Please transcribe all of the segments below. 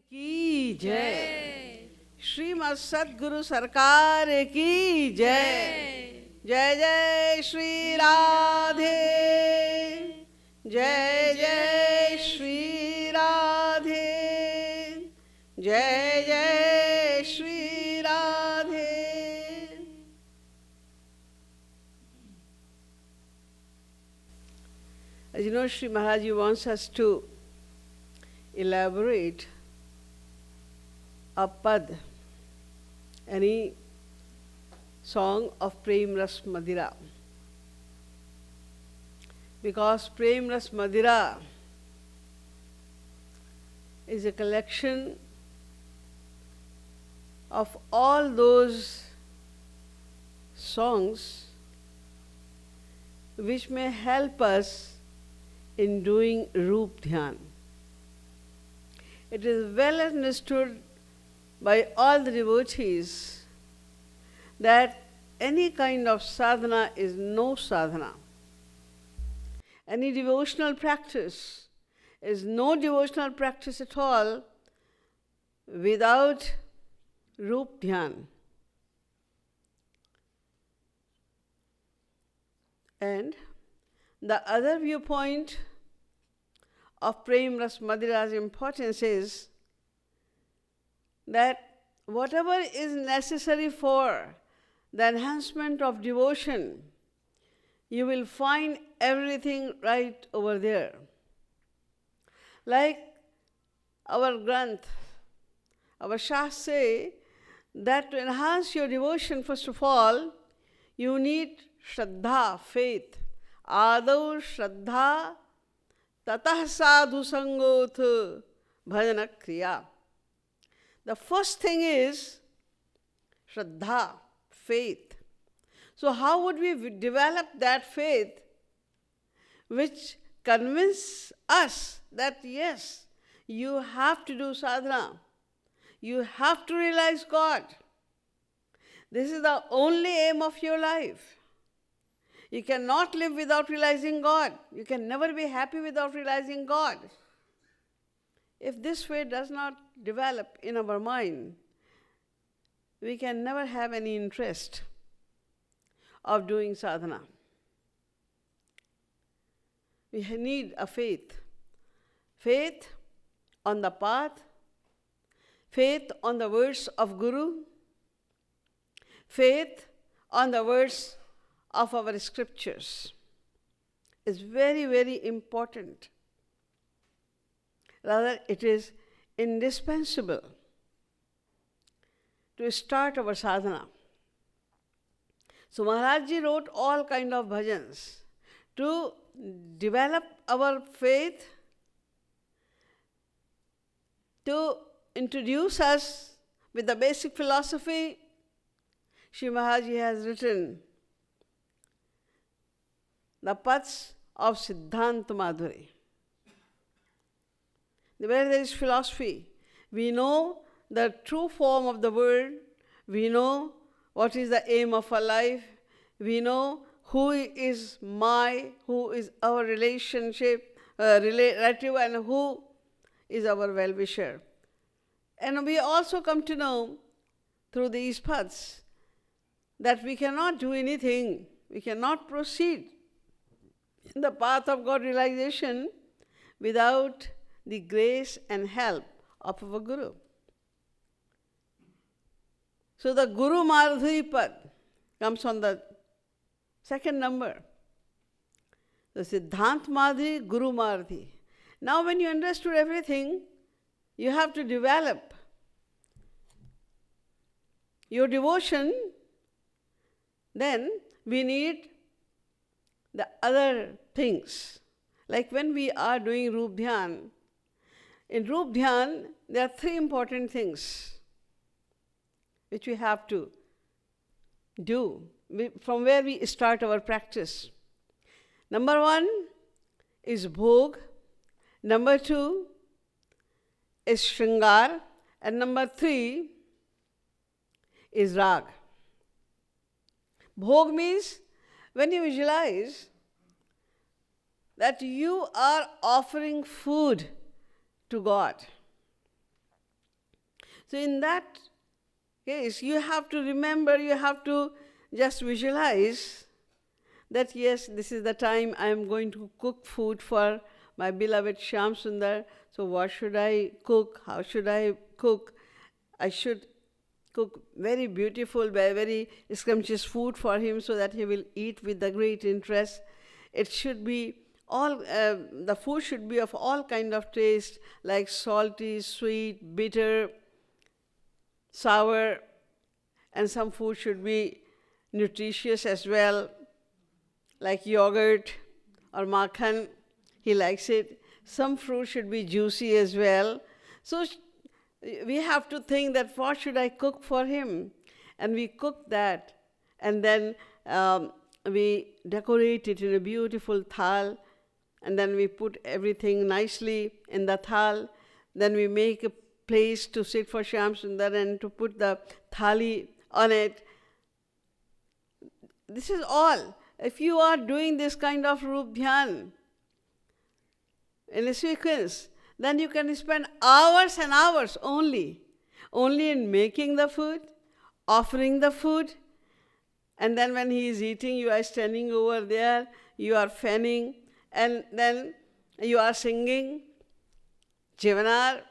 की जय। श्रीमद् सद्गुरु सरकार की जय। जय जय श्री राधे, जय जय श्री राधे, जय जय Shri Radhe. As you know, Sri Maharaj wants us to elaborate a pad, any song of Prem Ras Madira. Because Prem Ras Madira is a collection of all those songs which may help us in doing Roop Dhyan. It is well understood by all the devotees that any kind of sadhana is no sadhana. Any devotional practice is no devotional practice at all without Roop Dhyan. And the other viewpoint of Prem Ras Madira's importance is that whatever is necessary for the enhancement of devotion, you will find everything right over there. Like our Granth, our Shastras say that to enhance your devotion, first of all, you need Shraddha, faith. Ādau Shraddha tatah sadhu sangoth bhajana kriya. The first thing is Shraddha, faith. So how would we develop that faith which convinces us that yes, you have to do sadhana, you have to realize God. This is the only aim of your life. You cannot live without realizing God. You can never be happy without realizing God. If this faith does not develop in our mind, we can never have any interest of doing sadhana. We need a faith. Faith on the path, faith on the words of Guru, faith on the words of our scriptures is very, very important. Rather, it is indispensable to start our sadhana. So Maharaj Ji wrote all kind of bhajans to develop our faith, to introduce us with the basic philosophy. Sri Maharaj Ji has written the paths of Siddhanta Madhuri. Where there is philosophy, we know the true form of the world, we know what is the aim of our life, we know who is our relationship, relative, and who is our well-wisher. And we also come to know through these paths that we cannot do anything, we cannot proceed in the path of God realization without the grace and help of our Guru. So the Guru Madhuri Pad comes on the second number. The Siddhanta Madhuri, Guru Madhuri. Now when you understood everything, you have to develop your devotion. Then we need the other things. Like when we are doing Roop Dhyan, in Roop Dhyan, there are three important things which we have to do from where we start our practice. Number one is Bhog, number two is Shringar, and number three is Rag. Bhog means when you visualize that you are offering food to God. So in that case, you have to remember, you have to just visualize that yes, this is the time I am going to cook food for my beloved Shyam Sundar. So what should I cook? How should I cook? I should cook very beautiful, very scrumptious food for him so that he will eat with the great interest. It should be the food should be of all kind of taste, like salty, sweet, bitter, sour, and some food should be nutritious as well, like yogurt or makhan. He likes it. Some fruit should be juicy as well. So we have to think that what should I cook for him? And we cook that, and then we decorate it in a beautiful thal, and then we put everything nicely in the thal. Then we make a place to sit for Shyam Sundar and to put the thali on it. This is all. If you are doing this kind of Rup Dhyan in a sequence, then you can spend hours and hours only in making the food, offering the food, and then when he is eating, you are standing over there, you are fanning, and then you are singing Jivanar,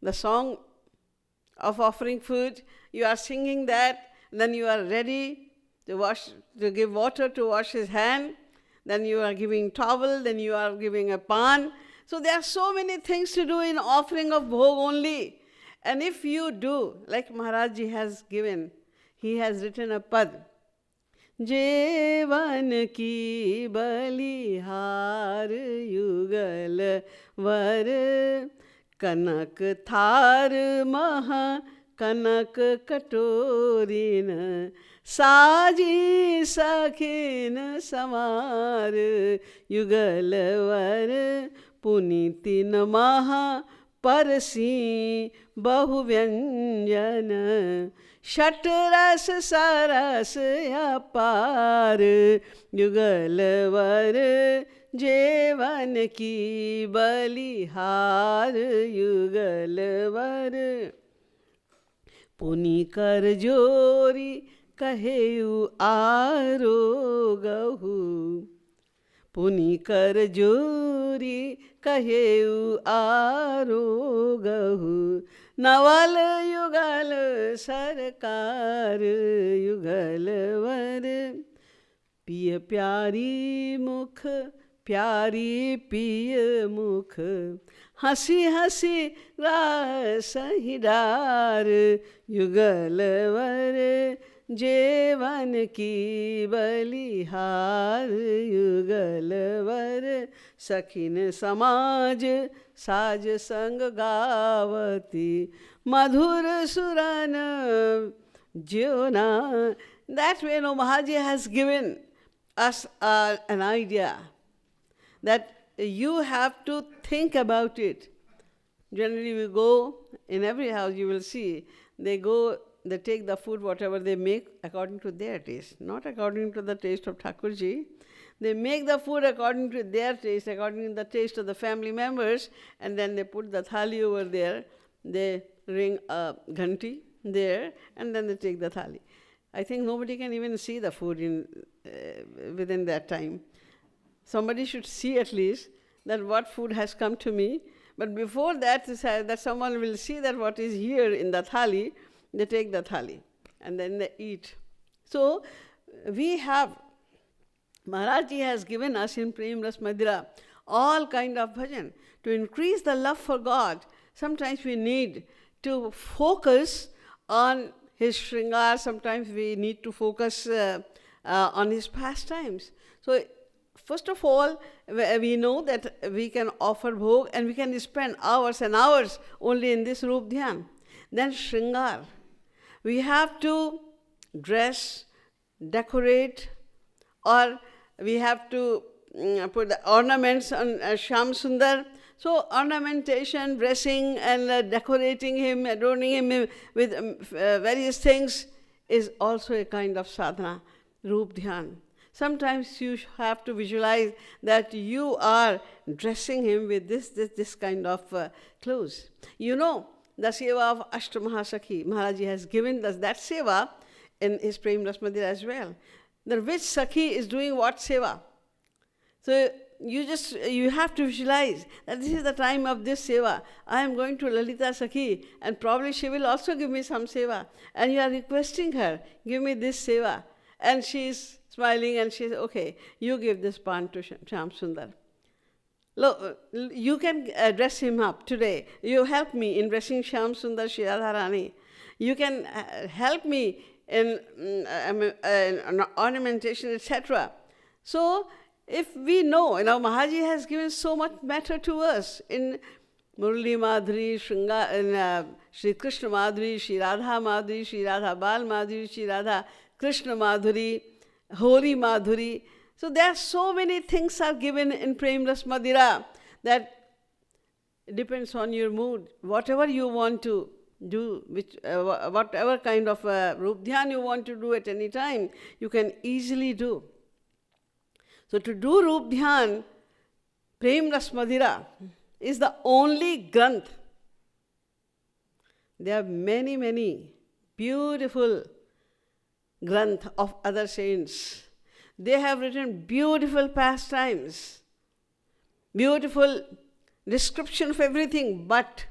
the song of offering food. You are singing that, then you are ready to give water to wash his hand, then you are giving towel, then you are giving a pan. So there are so many things to do in offering of bhog only. And if you do, like Maharaj Ji has given, he has written a pad. Jevan ki balihar yugal var kanak thar maha kanak katorin saji sakhin samar yugal var पुनीतिन महा परसी बहुव्यंजन षट रस सरस अपार युगलवर जेवन की बलिहार युगलवर पुनि कर जोरी कहेउ आरोगहु पुनि कर जोरी कहेउ आरोगहु नवल युगल सरकार युगलवर पिय प्यारी मुख प्यारी पिय मुख हंसी हंसी रास हिडार युगलवर जेवन की बलिहार युगलवर सखिन समाज साज संग गावती मधुर सुरन ज्योना. That way, Maharaj has given us an idea that you have to think about it. Generally we go, in every house you will see, they take the food, whatever they make, according to their taste, not according to the taste of Thakurji. They make the food according to their taste, according to the taste of the family members, and then they put the thali over there. They ring a ghanti there, and then they take the thali. I think nobody can even see the food within that time. Somebody should see at least that what food has come to me. But before that, that someone will see that what is here in the thali, they take the thali and then they eat. So we have, Maharaj Ji has given us in Prem Ras Madhura all kind of bhajan. To increase the love for God, sometimes we need to focus on his shringar, sometimes we need to focus on his pastimes. So first of all, we know that we can offer bhog and we can spend hours and hours only in this Rup Dhyan. Then shringar. We have to dress, decorate, or we have to put the ornaments on Shyam Sundar. So ornamentation, dressing and decorating him, adorning him with various things is also a kind of sadhana, Rup Dhyan. Sometimes you have to visualize that you are dressing him with this kind of clothes. You know, the seva of Ashtamahasakhi. Maharaji has given us that seva in his Prem Ras Mandir as well. Then which Sakhi is doing what seva? So you have to visualize that this is the time of this seva. I am going to Lalita Sakhi and probably she will also give me some seva. And you are requesting her, give me this seva. And she is smiling and she says, okay, you give this pan to Shyam Sundar. Look, you can dress him up today. You help me in dressing Shyam Sundar Shri Radharani. You can help me in ornamentation, etc. So, if we know, Maharaji has given so much matter to us in Murli Madhuri, Shri Krishna Madhuri, Shri Radha Madhuri, Shri Radha Bal Madhuri, Shri Radha Krishna Madhuri, Hori Madhuri. So there are so many things are given in Prem Ras Madira that depends on your mood. Whatever you want to do, whatever kind of Rup Dhyan you want to do at any time, you can easily do. So to do Rup Dhyan, Prem Ras Madira is the only Granth. There are many, many beautiful Granth of other saints. They have written beautiful pastimes, beautiful description of everything, but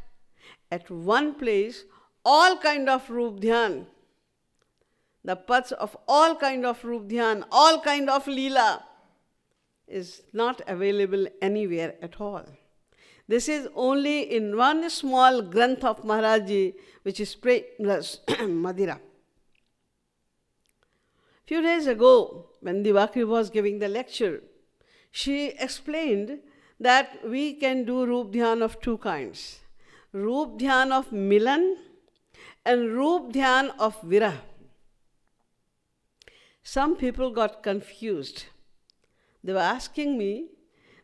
at one place, all kind of Rup Dhyan, the paths of all kind of Rup Dhyan, all kind of Leela, is not available anywhere at all. This is only in one small Granth of Maharaji, which is Prem Ras Madira. Few days ago, when Divakari was giving the lecture, she explained that we can do Rup Dhyan of two kinds. Rup Dhyan of Milan and Rup Dhyan of Virah. Some people got confused. They were asking me,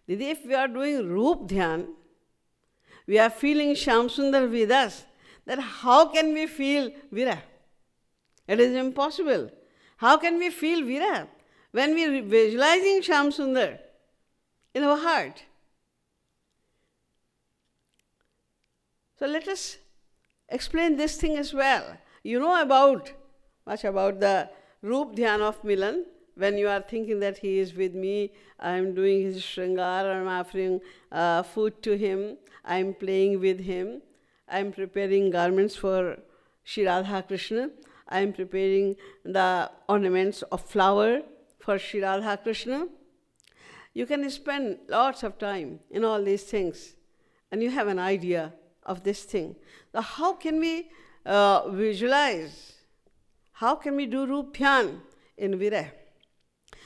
Didi, if we are doing Rup Dhyan, we are feeling Shyam Sundar with us, then how can we feel Virah? It is impossible. How can we feel Virah when we are visualizing Shyam Sundar in our heart? So let us explain this thing as well. You know much about the Rup Dhyan of Milan. When you are thinking that he is with me, I am doing his shringar, I am offering food to him, I am playing with him, I am preparing garments for Shri Radha Krishna, I am preparing the ornaments of flower for Shri Radha Krishna. You can spend lots of time in all these things and you have an idea of this thing. So how can we visualize? How can we do Rup Dhyan in Virah?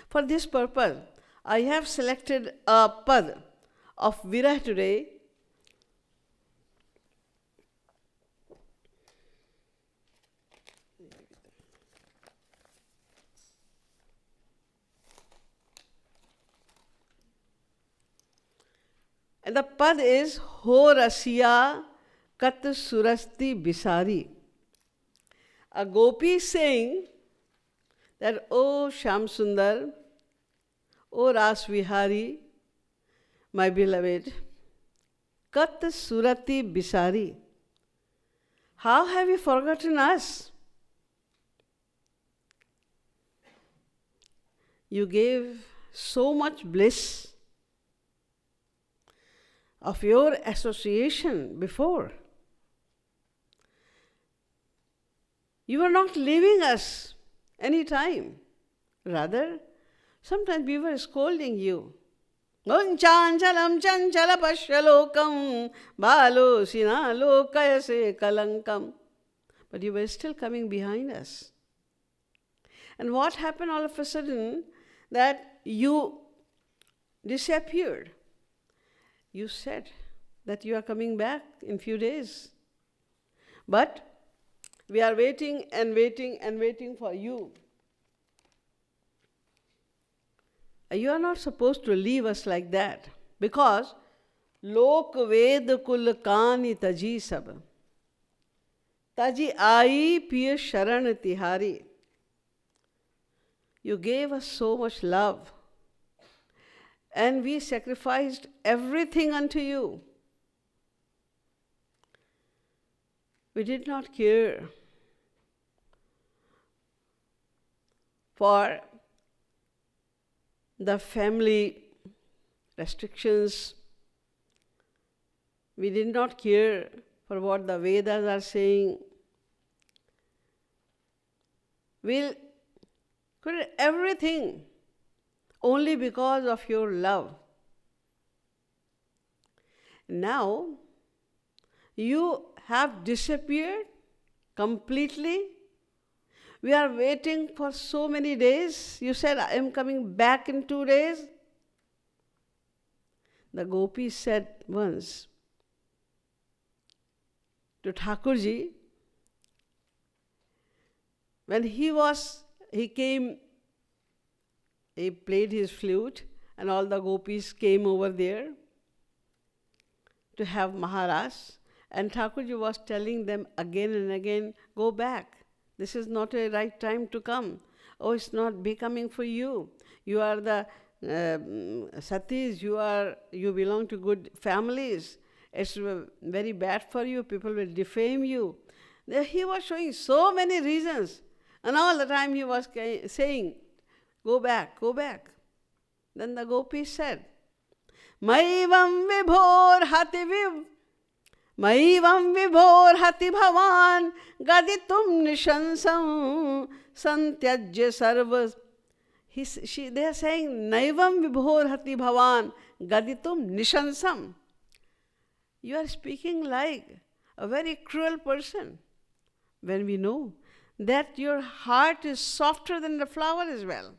For this purpose, I have selected a pad of Virah today. And the pad is Ho Rasiya Kat Surasti Bisari. A gopi is saying that, O Shyam Sundar, O Ras Vihari, my beloved, Kat Surati Bisari, how have you forgotten us? You gave so much bliss of your association before. You were not leaving us any time. Rather, sometimes we were scolding you. Chanchala pashalokam balo sina lokayase kalankam. But you were still coming behind us. And what happened all of a sudden? That you disappeared. You said that you are coming back in few days. But we are waiting and waiting and waiting for you. You are not supposed to leave us like that, because Lok Ved Kul Kani Taji Sab Taji Ai Piya Sharan Tihari. You gave us so much love, and we sacrificed everything unto you. We did not care for the family restrictions. We did not care for what the Vedas are saying. We could everything only because of your love. Now, you have disappeared completely. We are waiting for so many days. You said, I am coming back in 2 days. The gopis said once to Thakurji, when he came, he played his flute, and all the gopis came over there to have Maharaj. And Thakurji was telling them again and again, go back. This is not a right time to come. Oh, it's not becoming for you. You are the satis, you belong to good families. It's very bad for you. People will defame you. He was showing so many reasons. And all the time he was saying, go back, go back. Then the gopis said, Maivam vibhor hati bhavan gaditum nishansam santyajya sarvas. They are saying, Naivam vibhor hati bhavan gaditum nishansam. You are speaking like a very cruel person, when we know that your heart is softer than the flower as well.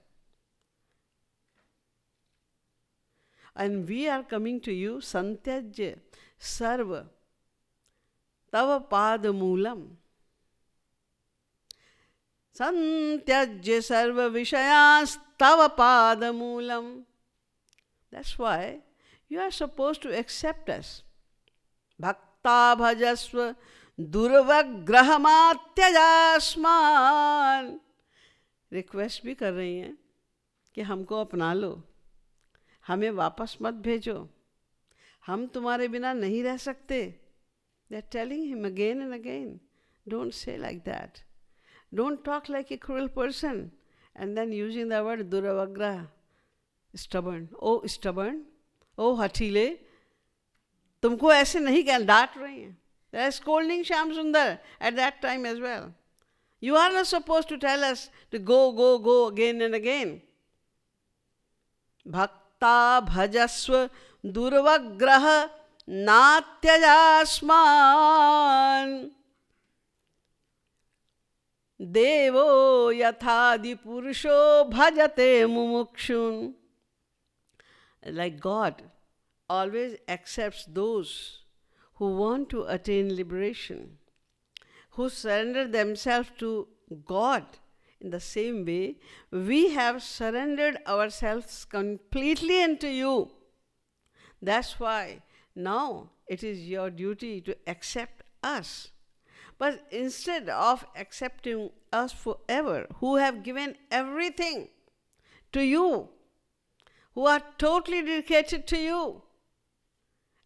And we are coming to you, Santyajya Sarva Tava Pada Moolam. Santyajya Sarva Vishayas Tava Pada Moolam. That's why you are supposed to accept us. Bhakta Bhajasva Durvagrahamatyajasman. Request भी कर रही हैं कि हमको अपना लो, हमें वापस मत भेजो, हम तुम्हारे बिना नहीं रह सकते. They are telling him again and again, don't say like that. Don't talk like a cruel person. And then using the word duravagra, stubborn. Oh, stubborn. Oh, hatile. तुमको ऐसे नहीं कहना, डांट रही हैं. They are scolding Shyam Sundar at that time as well. You are not supposed to tell us to go again and again. Bhakta bhajasva durvagraha natyajasman. Devo yathadi purusho bhajate mumukshun. Like God always accepts those who want to attain liberation, who surrender themselves to God. In the same way, we have surrendered ourselves completely into you. That's why now it is your duty to accept us. But instead of accepting us forever, who have given everything to you, who are totally dedicated to you,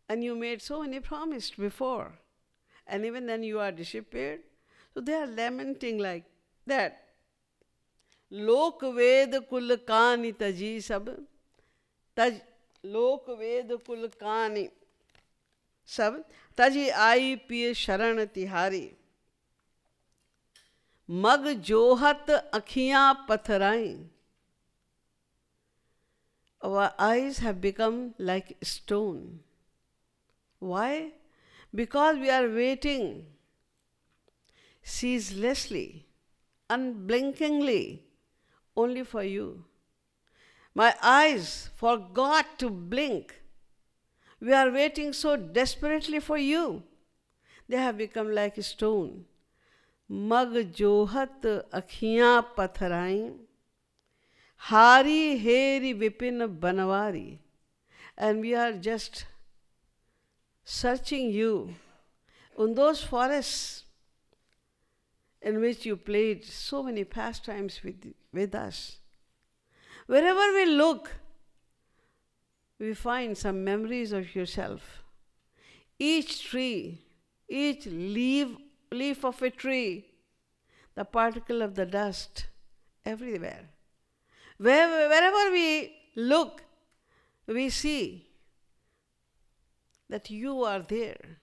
and you made so many promises before, and even then you are disappeared. So they are lamenting like that. Lok ved kul kani taji sab, lok ved kul kani sab, taji ai piye sharan tihari. Mag johat akhiyan patharain. Our eyes have become like stone. Why? Because we are waiting ceaselessly, unblinkingly, only for you. My eyes forgot to blink. We are waiting so desperately for you. They have become like a stone. Mag johat akhiyan patharain, hari heri vipin banwari. And we are just searching you in those forests in which you played so many pastimes with us. Wherever we look, we find some memories of yourself. Each tree, each leaf leaf of a tree, the particle of the dust, everywhere. Wherever we look, we see that you are there.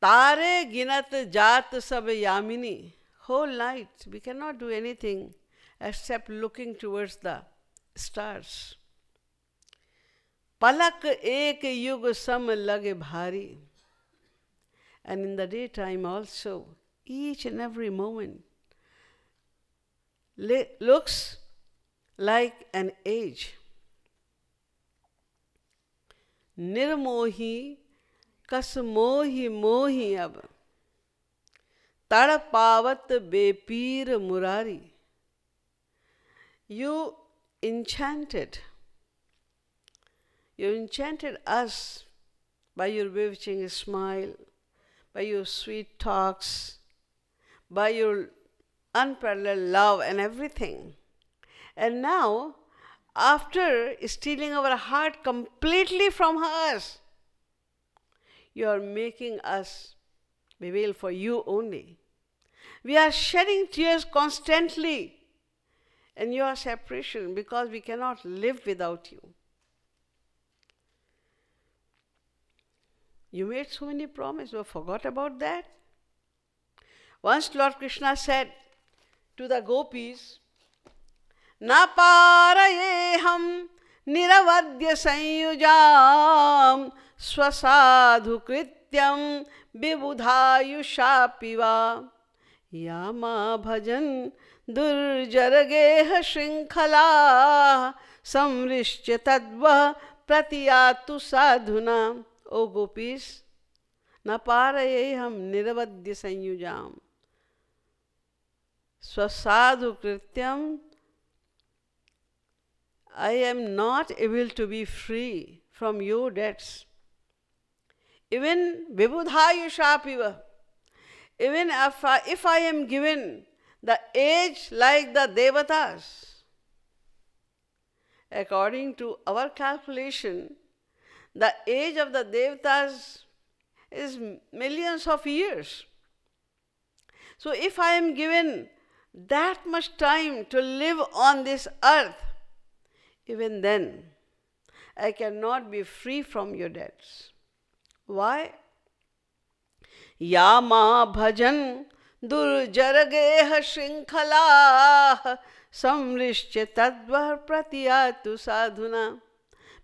Tare ginat jat sab yamini. Whole night we cannot do anything except looking towards the stars. Palak ek yug sam lage bhari. And in the daytime also, each and every moment looks like an age. Nirmohi kas mohi mohi ab. Tadapavat bepeer murari. You enchanted us by your bewitching smile, by your sweet talks, by your unparalleled love and everything. And now, after stealing our heart completely from us, you are making us bewail for you only. We are shedding tears constantly in your separation because we cannot live without you. You made so many promises, you forgot about that? Once Lord Krishna said to the gopis, Na parayeham niravadya sanyujam swasadhu krityam vibudhayushapiva yama bhajan durjarageha shrinkhala samrishya tadva pratiyatu sadhuna. O gopis, na parayeham niravadya sanyujam swasadhu krityam. I am not able to be free from your debts. Even vibudhayushapiva, even if I am given the age like the devatas, according to our calculation, the age of the devatas is millions of years. So if I am given that much time to live on this earth, even then I cannot be free from your debts. Why? Yama bhajan durjarageha shrinkhala samrishya tadvar pratiyatu sadhuna.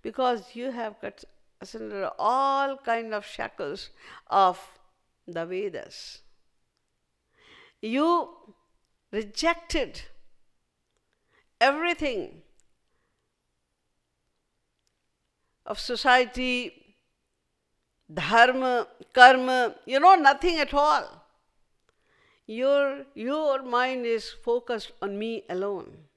Because you have cut asunder all kind of shackles of the Vedas. You rejected everything of society, dharma, karma, you know nothing at all. Your mind is focused on me alone.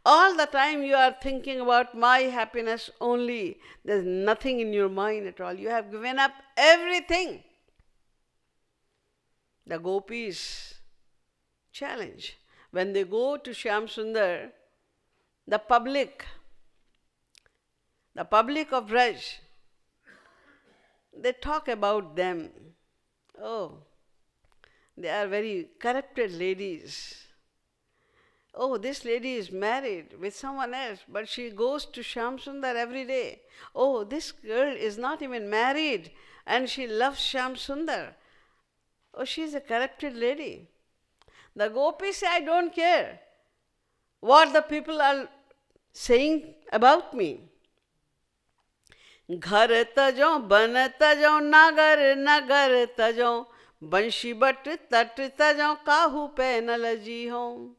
All the time you are thinking about my happiness only. There's nothing in your mind at all. You have given up everything. The gopis challenge. When they go to Shyam Sundar, the public of Braj, they talk about them. Oh, they are very corrupted ladies. Oh, this lady is married with someone else, but she goes to Shyam Sundar every day. Oh, this girl is not even married and she loves Shyam Sundar. Oh, she is a corrupted lady. The gopis say, I don't care what the people are saying about me. Ghar tajo, ban tajo, nagar nagar tajo, banshi bat tat tajo, kahu pe na laji ho.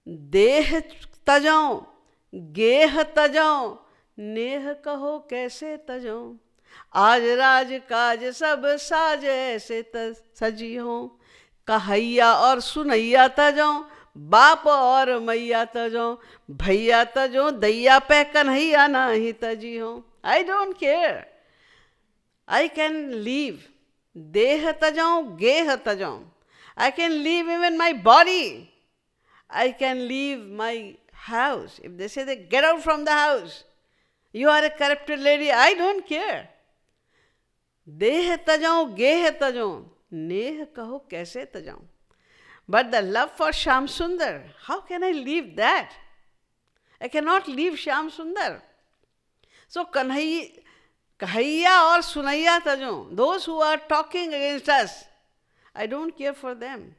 देह तजो, गेह तजो, नेह कहो कैसे तजो, आज राज काज सब साज ऐसे सजी हो, कहैया और सुनैया तजो, बाप और मैया तजो, भैया तजो, दैया पे कन्हैया नाही तजी हो. I don't care. I can leave. देह तजो, गेह तजो. I can leave even my body. I can leave my house. If they say, get out from the house. You are a corrupted lady. I don't care. देह तजो गेह तजो, नेह कहो कैसे तजो. But the love for Shyam Sundar, how can I leave that? I cannot leave Shyam Sundar. So Kahaiya or Sunaiya tajo, those who are talking against us, I don't care for them.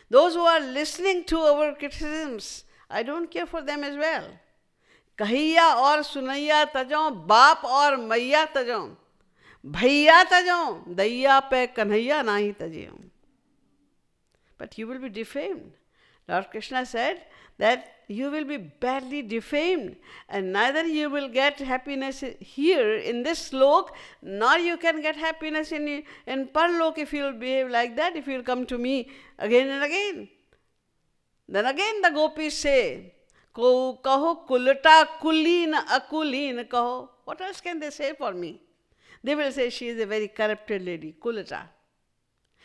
Those who are listening to our criticisms, I don't care for them as well. Kahaiya or Sunaiya tajo, Baap or Maiya tajo, Bhaiya tajo, Daiya pe Kanhaiya nahi tajo. But you will be defamed. Lord Krishna said that you will be badly defamed, and neither you will get happiness here in this slok, nor you can get happiness in Parlok if you will behave like that, if you will come to me again and again. Then again the gopis say, Ko kaho kulata kuleen akuleen kaho. What else can they say for me? They will say she is a very corrupted lady, kulata.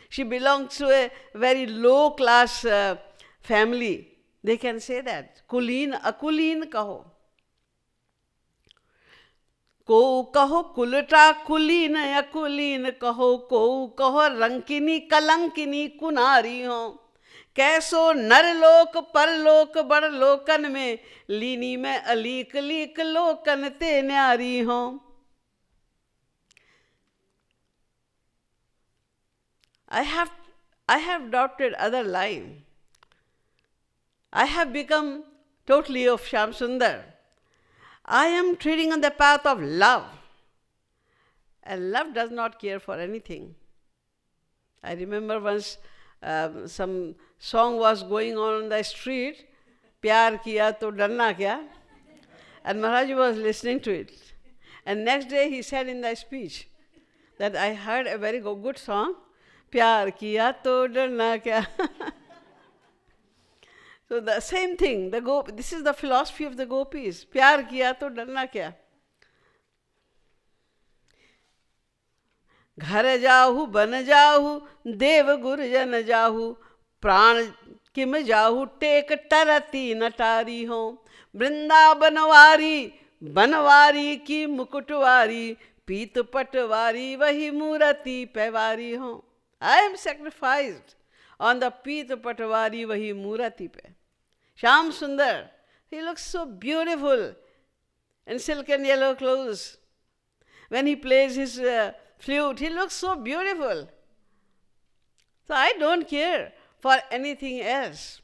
She belongs to a very low class family. They can say that. Kuleen, akuleen kaho. Ko kaho kulata kuleen akuleen kaho. Ko kaho rankini kalankini kunari ho. कैसो नरलोक परलोक बड़ लोकन में लीनी में अलीक leak लोकन ते न्यारी हो. I have adopted other line. I have become totally of Shyam Sundar. I am treading on the path of love. And love does not care for anything. I remember once some song was going on the street, Pyar kiya to darna kya? And Maharaj was listening to it. And next day he said in the speech that I heard a very good song, Pyar kiya to darna kya? So the same thing, this is the philosophy of the gopis. Pyar kiya to darna kya? घर जाहु बन जाहु देव गुर जन जाहु प्राण किम जाहु take टरती नटारी हो. वृंदावनवारी बनवारी की मुकुटवारी पीत पटवारी वही मूर्ति पैवारी हो. I am sacrificed on the Peet Patwari Vahi Murati pe. Shyam Sundar, he looks so beautiful in silk and yellow clothes. When he plays his flute, he looks so beautiful. So I don't care for anything else.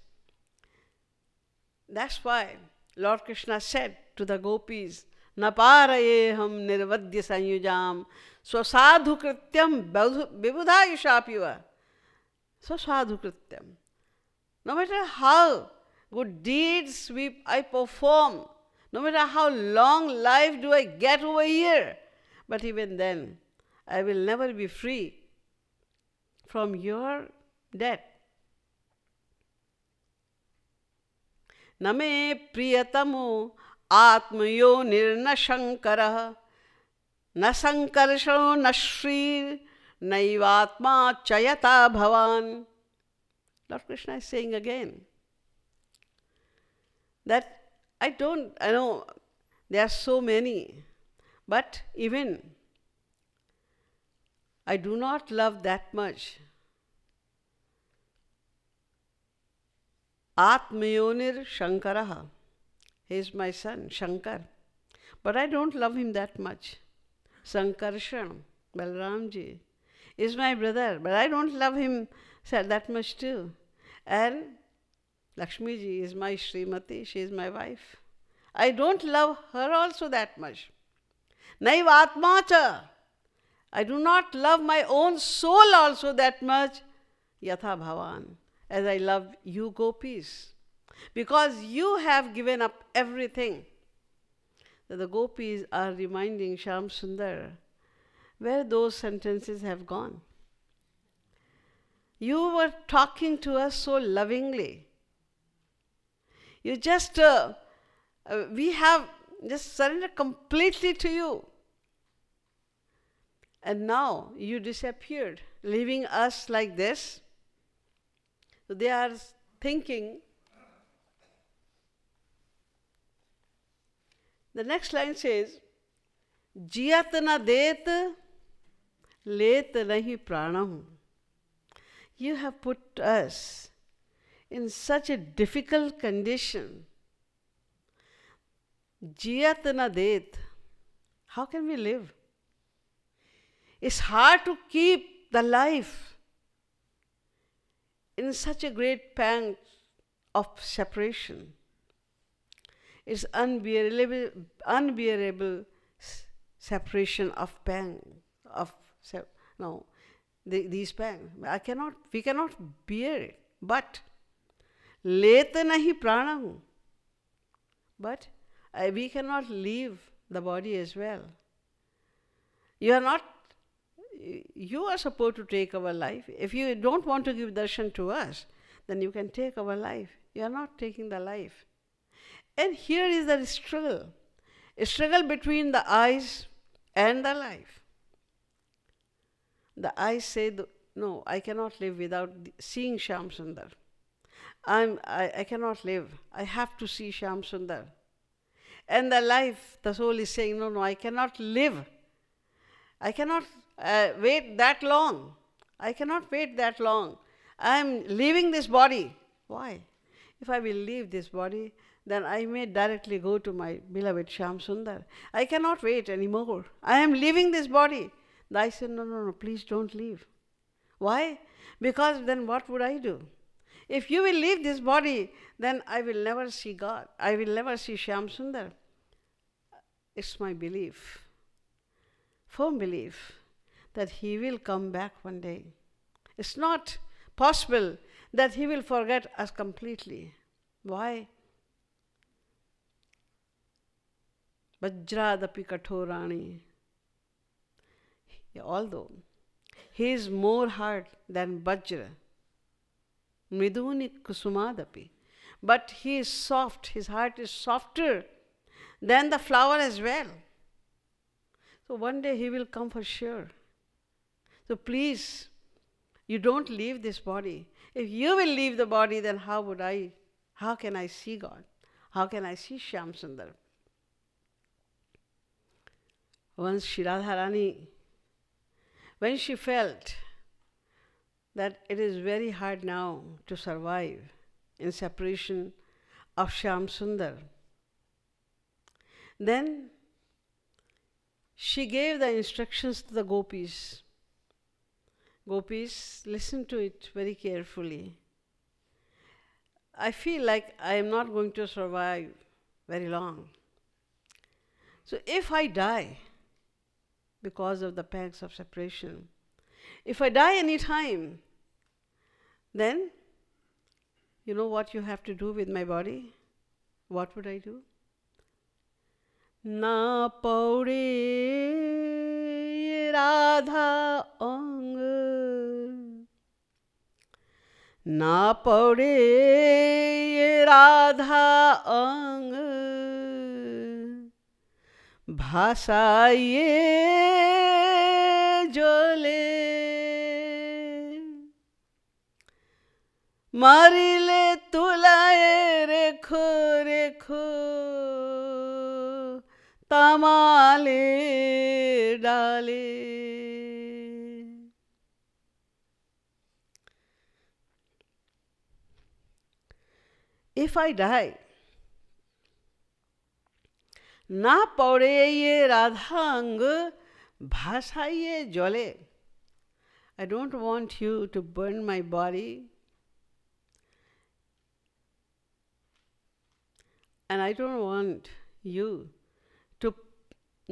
That's why Lord Krishna said to the gopis, Naparayeham nirvadya sanyujam Swasadhu krityam vibudhayushapiva. Swasadhu krityam. No matter how good deeds I perform, no matter how long life do I get over here, but even then, I will never be free from your debt. Name priyatamo atmayo nirna shankara na sankarsho na shrir naivatma chayata bhavan. Lord Krishna is saying again that I know there are so many, but even I do not love that much. Atmayonir Shankaraha. He is my son, Shankar. But I don't love him that much. Sankarshan, Balramji, is my brother, but I don't love him that much too. And Lakshmi ji is my Srimati, she is my wife. I don't love her also that much. Naivatmacha. I do not love my own soul also that much. Yatha Bhavan, as I love you gopis. Because you have given up everything. So the gopis are reminding Shyam Sundar where those sentences have gone. You were talking to us so lovingly. You just, we have just surrendered completely to you. And now you disappeared, leaving us like this. So they are thinking. The next line says, Jiyat na det Let nahi pranam. You have put us in such a difficult condition. Jiyat na det. How can we live? It's hard to keep the life in such a great pang of separation. It's unbearable separation of pang, these pangs. We cannot bear it. But, leta nahi pranam. But we cannot leave the body as well. You are supposed to take our life. If you don't want to give darshan to us, then you can take our life. You are not taking the life. And here is the struggle. A struggle between the eyes and the life. The eyes say, no, I cannot live without seeing Shyam Sundar. I cannot live. I have to see Shyam Sundar. And the life, the soul is saying, no, I cannot live. I cannot wait that long. I cannot wait that long. I am leaving this body. Why? If I will leave this body, then I may directly go to my beloved Shyam Sundar. I cannot wait anymore. I am leaving this body. I said, no, please don't leave. Why? Because then what would I do? If you will leave this body, then I will never see God. I will never see Shyam Sundar. It's my belief, firm belief, that he will come back one day. It's not possible that he will forget us completely. Why? Vajradapi kathorani. Although he is more hard than Vajra, mriduni kusumadapi, but he is soft, his heart is softer than the flower as well. So one day he will come for sure. So please, you don't leave this body. If you will leave the body, then how can I see God? How can I see Shyam Sundar? Once Shri Radharani, when she felt that it is very hard now to survive in separation of Shyam Sundar, then she gave the instructions to the gopis. Gopis, listen to it very carefully. I feel like I am not going to survive very long. So if I die because of the pangs of separation, if I die any time, then you know what you have to do with my body? What would I do? Na paure Radha ang, na paure Radha ang, bhasaye jole, marile tulaye rekho rekho, tamale dale. If I die, na paure ye radhang bhasaye jole. I don't want you to burn my body, and I don't want you to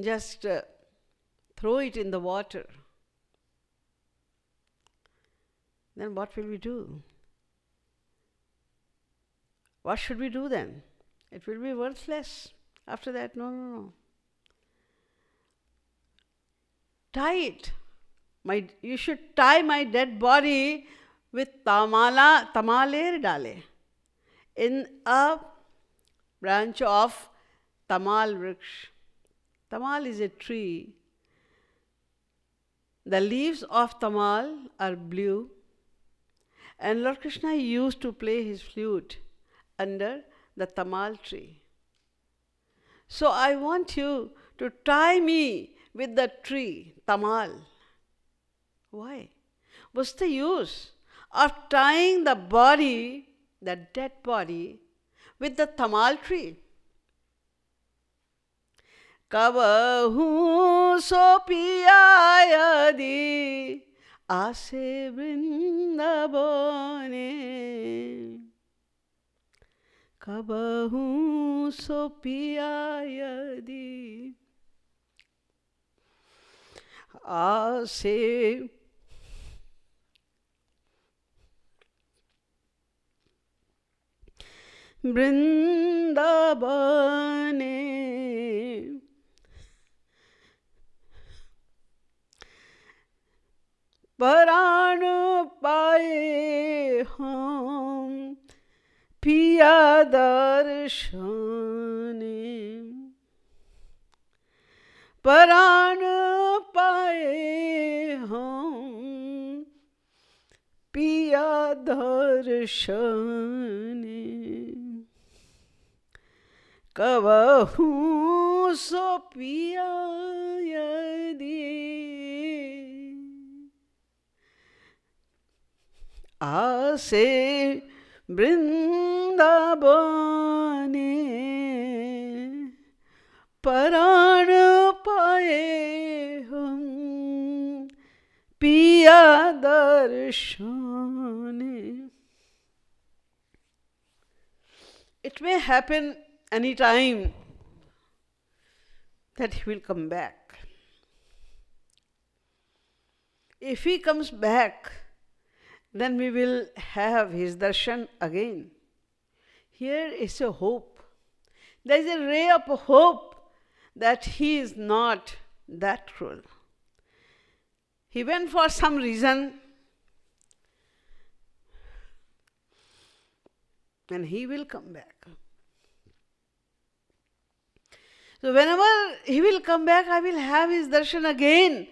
just throw it in the water. Then what will we do? What should we do then? It will be worthless. After that, no. Tie it. You should tie my dead body with tamaler dale, in a branch of tamal vriksh. Tamal is a tree. The leaves of tamal are blue, and Lord Krishna used to play his flute under the tamal tree. So I want you to tie me with the tree, tamal, Why? What's the use of tying the body, the dead body, with the tamal tree? Kabahun so piya yadi ase vrindavane. Kabahun so piya yadi ase vrindavane. प्राण पाए हम पिया दर्शने. प्राण पाए हम पिया दर्शने. कबहू सो पिया यदि आसे वृंदावने. प्राण पाए हम पिया दर्शने. It may happen any time that he will come back. If he comes back, then we will have his darshan again. Here is a hope. There is a ray of hope that he is not that cruel. He went for some reason, and he will come back. So whenever he will come back, I will have his darshan again.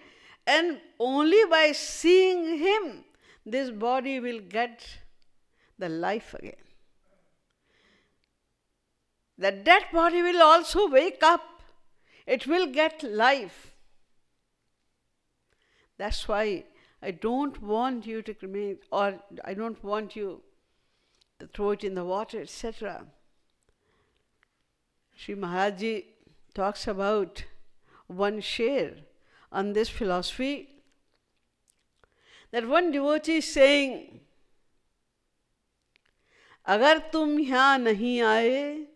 And only by seeing him, this body will get the life again. The dead body will also wake up. It will get life. That's why I don't want you to cremate, or I don't want you to throw it in the water, etc. Sri Maharaj Ji talks about one share on this philosophy, that one devotee is saying, अगर तुम यहाँ नहीं आए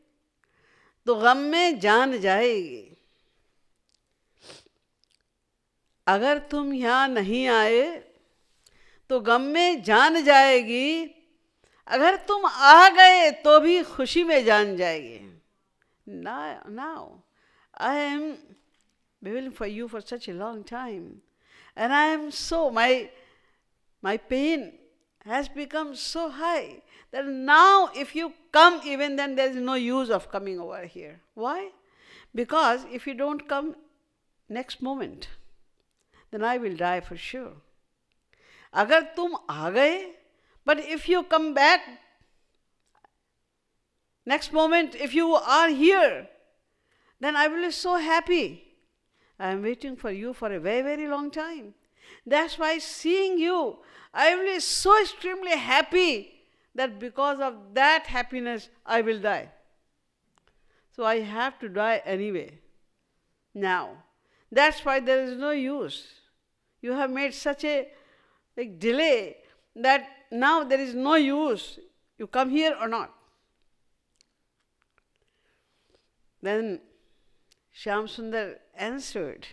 तो गम में जान जाएगी. अगर तुम यहाँ नहीं आए तो गम में जान जाएगी. अगर तुम आ गए तो भी खुशी में जान जाएगी. Now I am waiting for you for such a long time, and I am so, my pain has become so high that now if you come, even then there is no use of coming over here. Why? Because if you don't come next moment, then I will die for sure. Agar tum aa gaye, but if you come back next moment, if you are here, then I will be so happy. I am waiting for you for a very, very long time. That's why seeing you, I will be so extremely happy that because of that happiness, I will die. So I have to die anyway. Now, that's why there is no use. You have made such a delay that now there is no use. You come here or not. Then Shyam Sundar answered,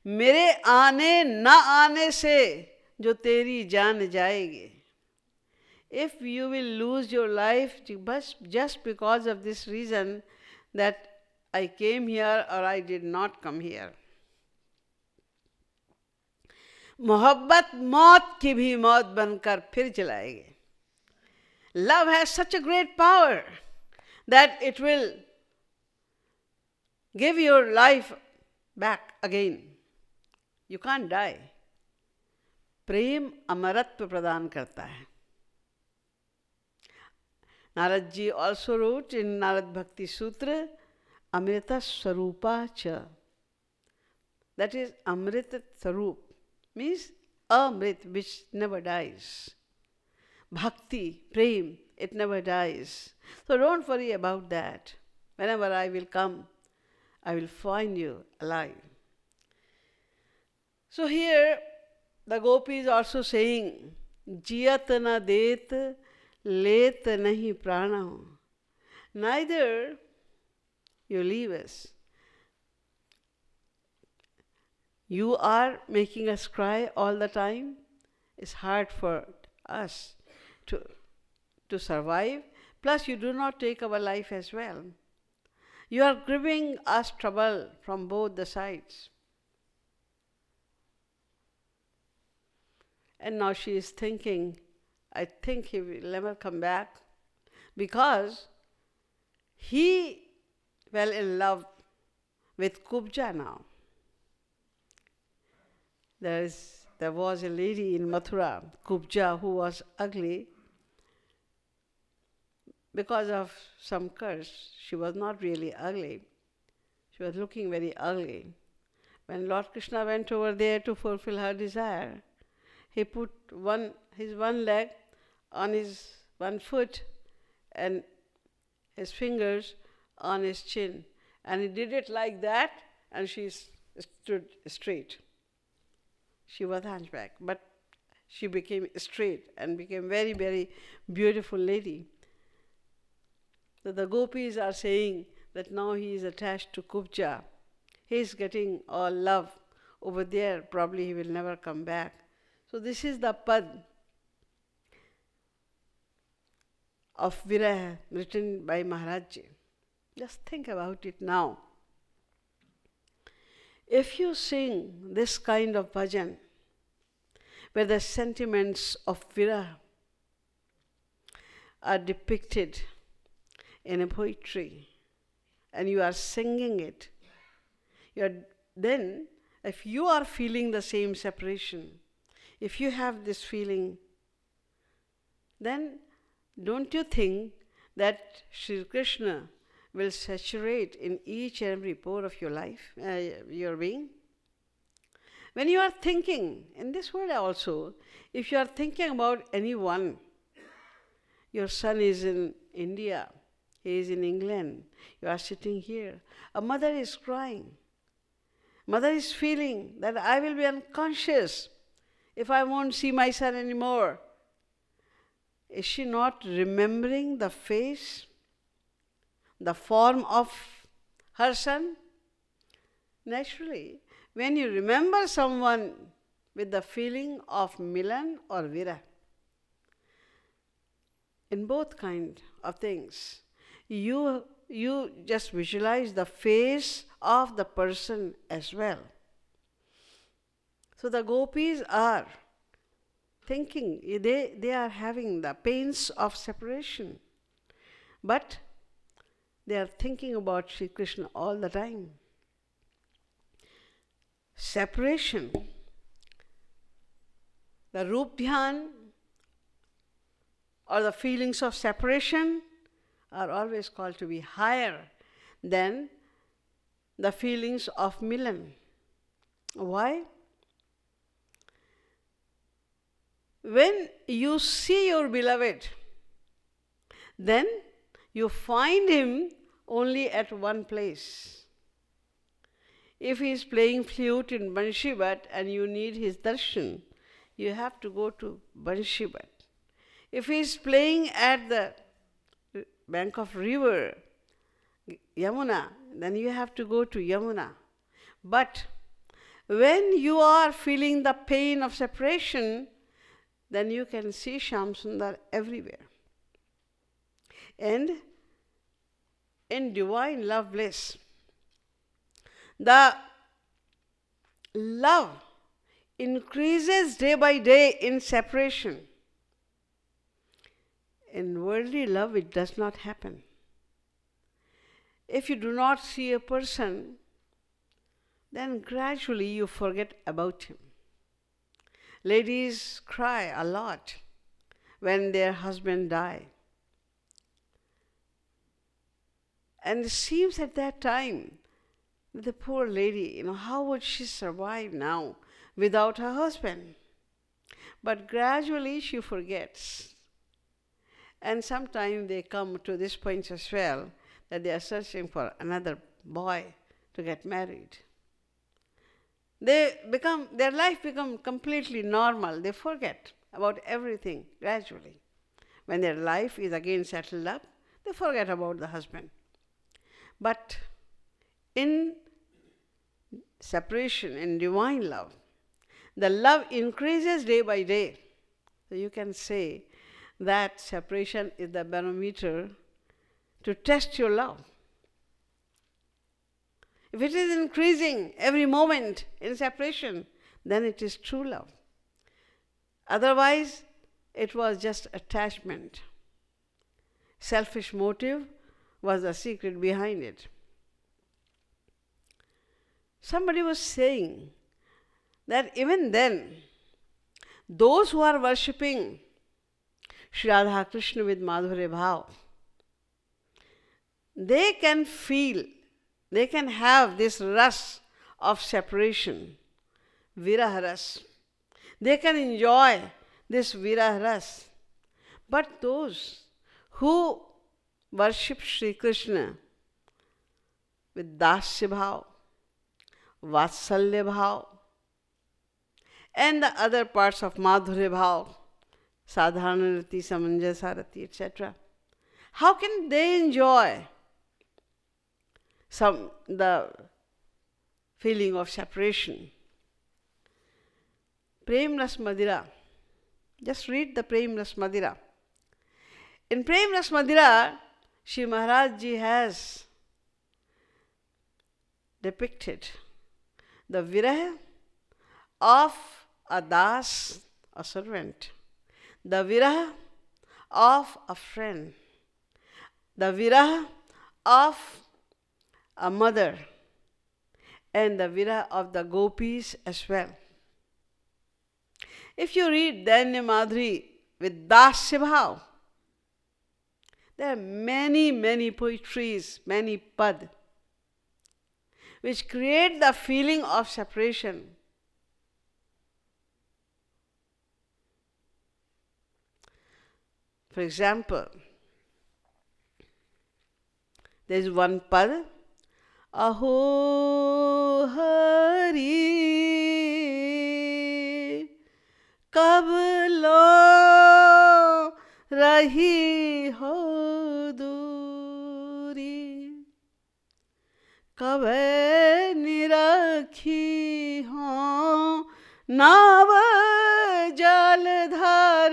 मेरे आने न आने से जो तेरी जान जाएगी. If you will lose your life just because of this reason that I came here or I did not come here. मोहब्बत मौत की भी मौत बनकर फिर जलाएगी. Love has such a great power that it will give your life back again. You can't die. प्रेम अमरत्व प्रदान करता है. Narad ji also wrote in Narad Bhakti Sutra, Amrita Swarupa cha. That is Amrita Swarup, means Amrit, which never dies. Bhakti, prem, it never dies. So don't worry about that. Whenever I will come, I will find you alive. So here the gopi is also saying, Jiyat na det, let nahi prana. Neither you leave us. You are making us cry all the time. It's hard for us to survive. Plus, you do not take our life as well. You are giving us trouble from both the sides. And now she is thinking, I think he will never come back, because he fell in love with Kubja now. There was a lady in Mathura, Kubja, who was ugly. Because of some curse, she was not really ugly. She was looking very ugly. When Lord Krishna went over there to fulfill her desire, he put his one leg on his one foot and his fingers on his chin. And he did it like that, and she stood straight. She was hunchback, but she became straight and became very, very beautiful lady. So the gopis are saying that now he is attached to Kubja. He is getting all love over there. Probably he will never come back. So this is the pad of Viraha written by Maharaj Ji. Just think about it now. If you sing this kind of bhajan, where the sentiments of Viraha are depicted in a poetry, and you are singing it, then if you are feeling the same separation, if you have this feeling, then don't you think that Sri Krishna will saturate in each and every pore of your life, your being? When you are thinking, in this world also, if you are thinking about anyone, your son is in India, he is in England, you are sitting here, a mother is crying. Mother is feeling that I will be unconscious if I won't see my son anymore. Is she not remembering the face, the form of her son? Naturally, when you remember someone with the feeling of Milan or Vira, in both kind of things, you just visualize the face of the person as well. So the gopis are thinking, they are having the pains of separation, but they are thinking about Sri Krishna all the time. Separation, the Rup Dhyan or the feelings of separation are always called to be higher than the feelings of Milan. Why? When you see your beloved, then you find him only at one place. If he is playing flute in Banshibat and you need his darshan, you have to go to Banshibat. If he is playing at the bank of river, Yamuna, then you have to go to Yamuna. But when you are feeling the pain of separation, then you can see Shyam Sundar everywhere. And in divine love bliss, the love increases day by day in separation. In worldly love, it does not happen. If you do not see a person, then gradually you forget about him. Ladies cry a lot when their husband die. And it seems at that time, the poor lady, how would she survive now without her husband? But gradually she forgets. And sometimes they come to this point as well, that they are searching for another boy to get married. Their life becomes completely normal. They forget about everything gradually. When their life is again settled up, they forget about the husband. But in separation, in divine love, the love increases day by day. So you can say that separation is the barometer to test your love. If it is increasing every moment in separation, then it is true love. Otherwise, it was just attachment. Selfish motive was the secret behind it. Somebody was saying that even then, those who are worshipping Sri Radha Krishna with Madhurya Bhav, they can feel, they can have this ras of separation, viraha ras. They can enjoy this viraha ras. But those who worship Sri Krishna with dasya bhav, vatsalya bhav, and the other parts of Madhurya bhav, sadharanarati, samanjasarati, etc., how can they enjoy the feeling of separation? Prem Ras Madira. Just read the Prem Ras Madira. In Prem Ras Madira, Shri Maharaj Ji has depicted the viraha of a das, a servant, the viraha of a friend, the viraha of a mother, and the viraha of the gopis as well. If you read Danya Madhuri with dasya bhav, there are many, many poetries, many pad, which create the feeling of separation. For example, there is one pad, Aho Hari Kab lo rahi ho duri, kabe nirakhi ho nav jaldhar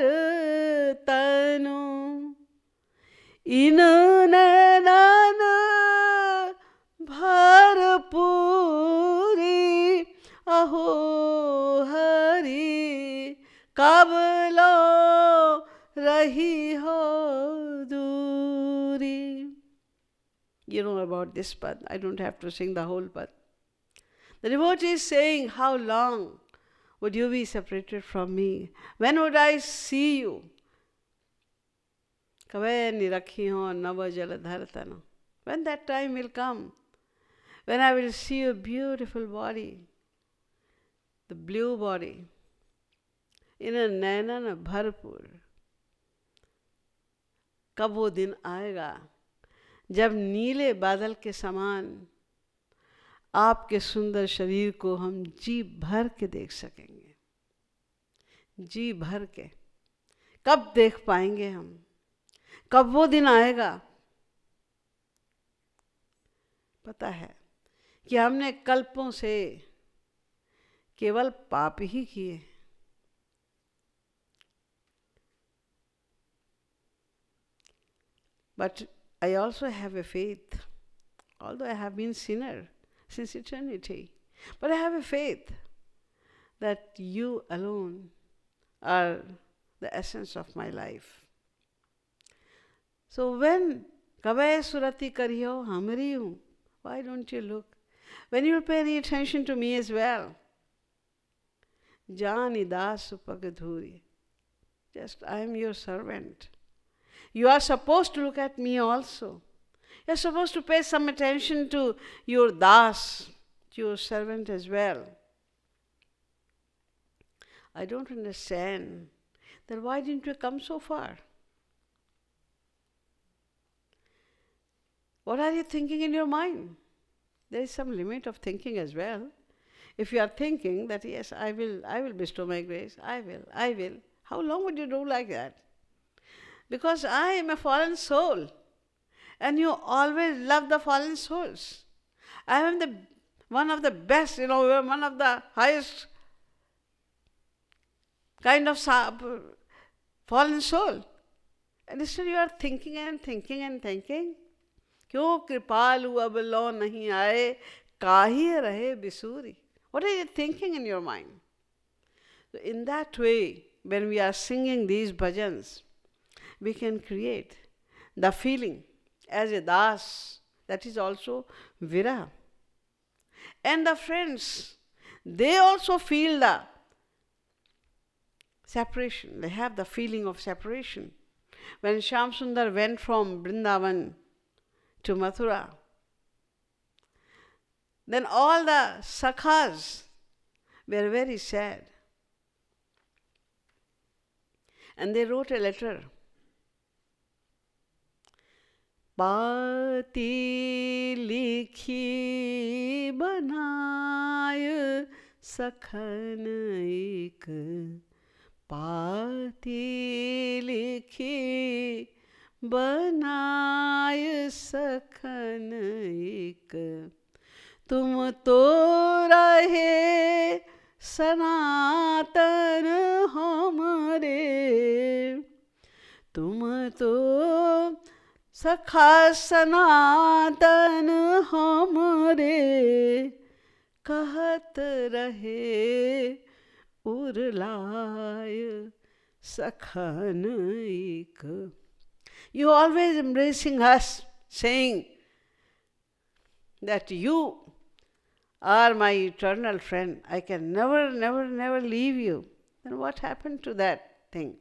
tanu, in nanan bharpuri, aho hari kab lo rahi ho duri. You know about this pad. I don't have to sing the whole pad. The devotee is saying, how long would you be separated from me? When would I see you? When that time will come, when I will see your beautiful body, the blue body, in a nainan bharpur. कब वो दिन आएगा जब नीले बादल के समान आपके सुंदर शरीर को हम जी भर के देख सकेंगे, जी भर के। कब देख पाएंगे हम? कब वो दिन आएगा? पता है कि हमने कल्पों से केवल पाप ही किए। But I also have a faith, although I have been sinner since eternity, but I have a faith that you alone are the essence of my life. So when Kabe surati kariyo hamriyu, why don't you look? When you pay any attention to me as well. Jani dasu pagadhuri. Just I am your servant. You are supposed to look at me also. You are supposed to pay some attention to your das, to your servant as well. I don't understand. Then why didn't you come so far? What are you thinking in your mind? There is some limit of thinking as well. If you are thinking that, yes, I will bestow my grace, I will. How long would you do like that? Because I am a fallen soul. And you always love the fallen souls. I am one of the best, one of the highest kind of fallen soul. And still you are thinking and thinking and thinking. क्यों कृपालु अब लौ नहीं आए काहे रहे बिसूरी. What are you thinking in your mind? So in that way, when we are singing these bhajans, we can create the feeling as a das, that is also viraha. And the friends, they also feel the separation. They have the feeling of separation. When Shyam Sundar went from Vrindavan to Mathura, then all the sakhas were very sad. And they wrote a letter. पाती लिखी बनाय सखन एक, पाती लिखी बनाय सखन एक, तुम तो रहे सनातन हमरे, तुम तो सखा सनातन हमरे, कहत रहे उरलाय सखन एक. You always embracing us, saying that you are my eternal friend. I can never leave you. Then what happened to that thing?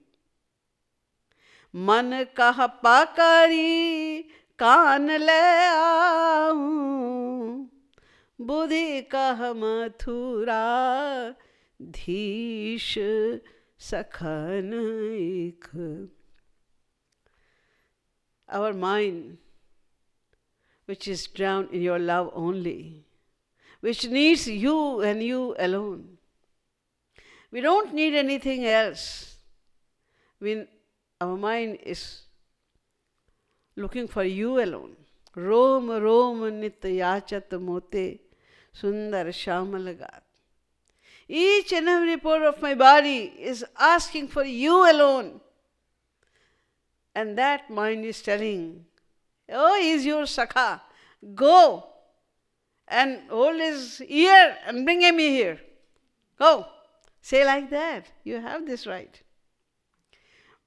मन कह पकड़ी कान ले आऊं, बुद्धि कह मथुरा धीश सखन एक. Our mind, which is drowned in your love only, which needs you and you alone. We don't need anything else. Our mind is looking for you alone. Rom rom nitya yachat mote sundar shamal gat. Each and every part of my body is asking for you alone. And that mind is telling, oh, he's your sakha. Go and hold his ear and bring him here. Go. Say like that. You have this right.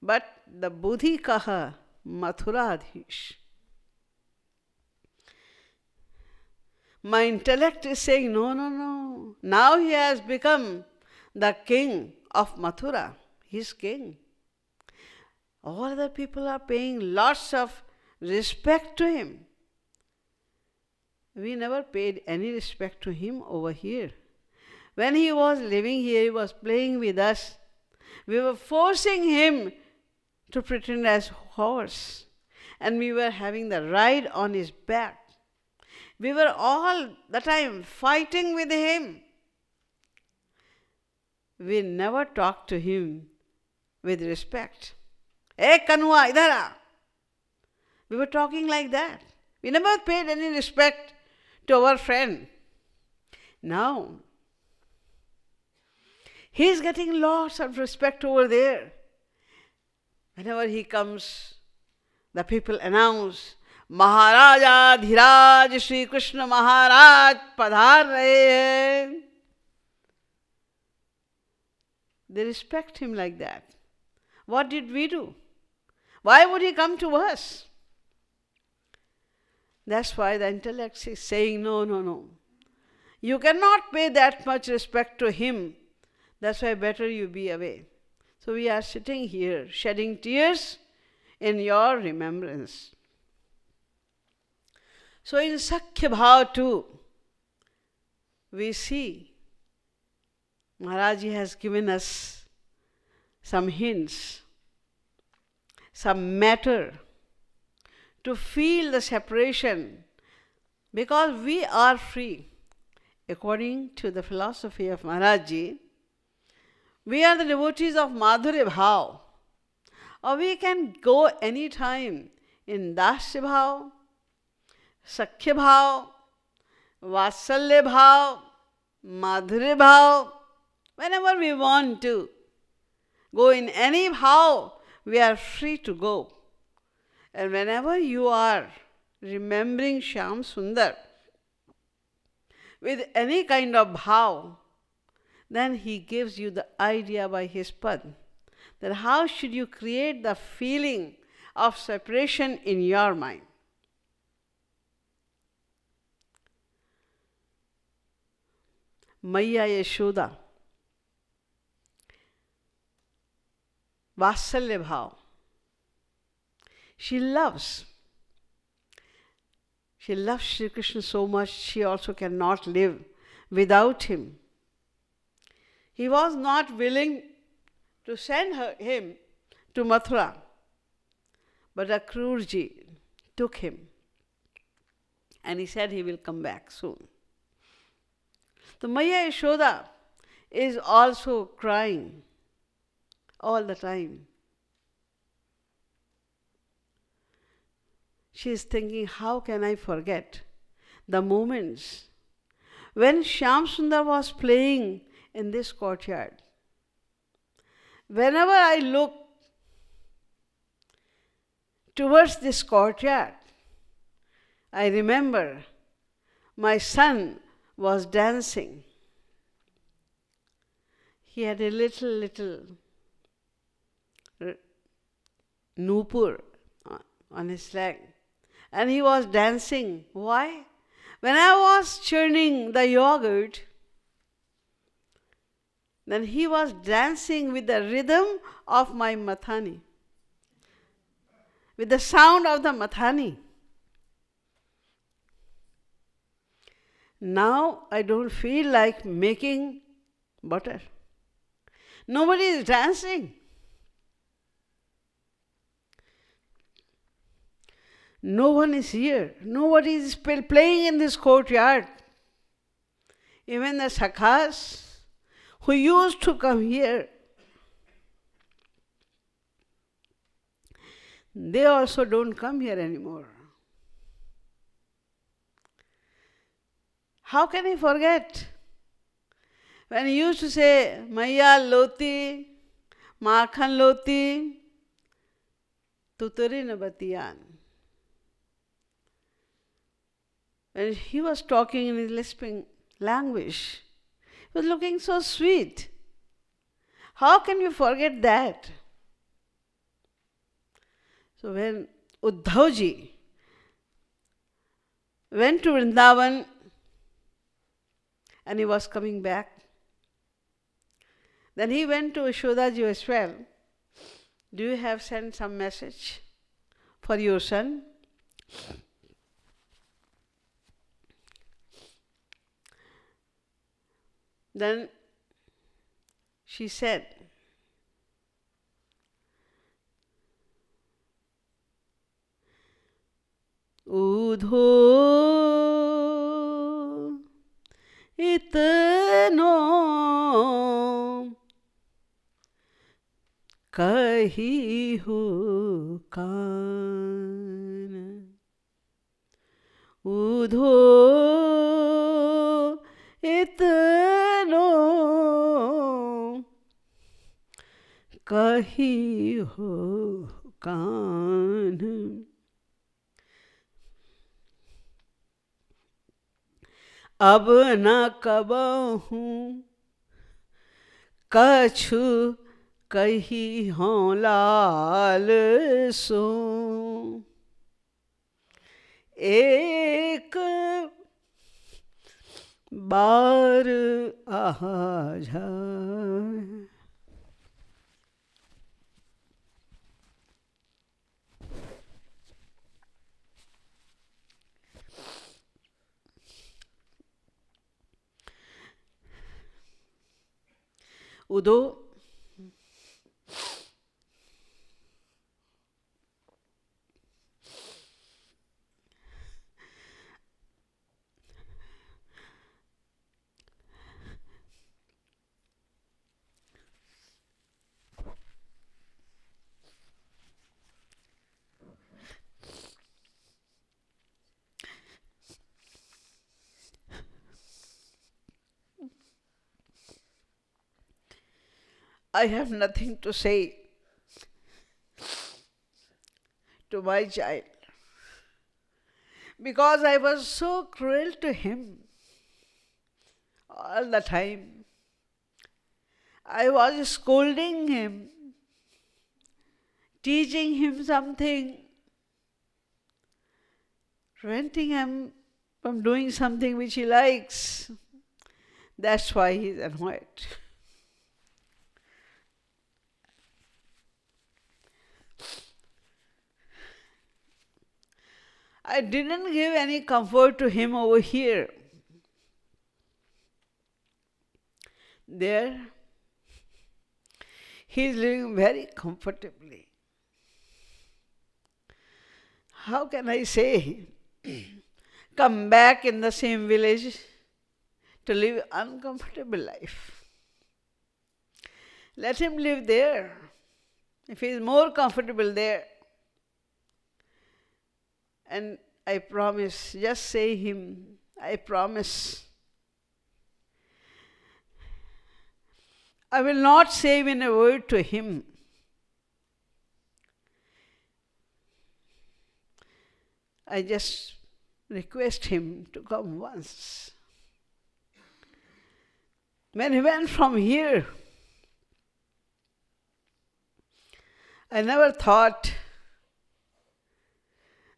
But the buddhi kaha mathuradhish. My intellect is saying, no. Now he has become the king of Mathura. He's king. All other people are paying lots of respect to him. We never paid any respect to him over here. When he was living here, he was playing with us. We were forcing him to pretend as horse. And we were having the ride on his back. We were all the time fighting with him. We never talked to him with respect. Hey Kanua, idhar aa. We were talking like that. We never paid any respect to our friend. Now, he is getting lots of respect over there. Whenever he comes, the people announce, Maharaja Dhiraj Shri Krishna Maharaj Padhar Rahe Hain. They respect him like that. What did we do? Why would he come to us? That's why the intellect is saying, no. You cannot pay that much respect to him. That's why better you be away. So we are sitting here, shedding tears in your remembrance. So in Sakhya Bhav too, we see Maharaji has given us some hints, some matter to feel the separation, because we are free. According to the philosophy of Maharaj Ji, we are the devotees of Madhurya Bhav, or we can go any time in Dasya Bhav, Sakhya Bhav, Vatsalya Bhav, Madhurya Bhav, whenever we want to. Go in any bhav, we are free to go. And whenever you are remembering Shyam Sundar with any kind of bhav, then he gives you the idea by his pad that how should you create the feeling of separation in your mind. Maiya Yashoda, Vatsalya Bhav. She loves Shri Krishna so much, she also cannot live without him. He was not willing to send him to Mathura, but Akrurji took him and he said he will come back soon. The Maya Yashoda is also crying all the time. She is thinking, how can I forget the moments when Shyam Sundar was playing in this courtyard. Whenever I look towards this courtyard, I remember my son was dancing. He had a little nupur on his leg, and he was dancing. Why? When I was churning the yogurt, then he was dancing with the rhythm of my mathani, with the sound of the mathani. Now I don't feel like making butter. Nobody is dancing. No one is here. Nobody is playing in this courtyard. Even the sakhas who used to come here, they also don't come here anymore. How can I forget? When he used to say, Maya loti, Makhan loti, tuturi nabatiyan. When he was talking in his lisping language, he was looking so sweet. How can you forget that? So when Uddhavji went to Vrindavan and he was coming back, then he went to Yashodaji as well. Do you have sent some message for your son? Then she said, Udho itno kahi ho kaan, Udho itno kahi ho kaan. अब न कबहू कछु कही हों लाल सो, एक बार आहा जाए. Udo I have nothing to say to my child, because I was so cruel to him all the time. I was scolding him, teaching him something, preventing him from doing something which he likes. That's why he's annoyed. I didn't give any comfort to him over here. There, he is living very comfortably. How can I say, come back in the same village to live uncomfortable life? Let him live there, if he is more comfortable there. And I promise, just say him, I promise, I will not say even a word to him. I just request him to come once. When he went from here, I never thought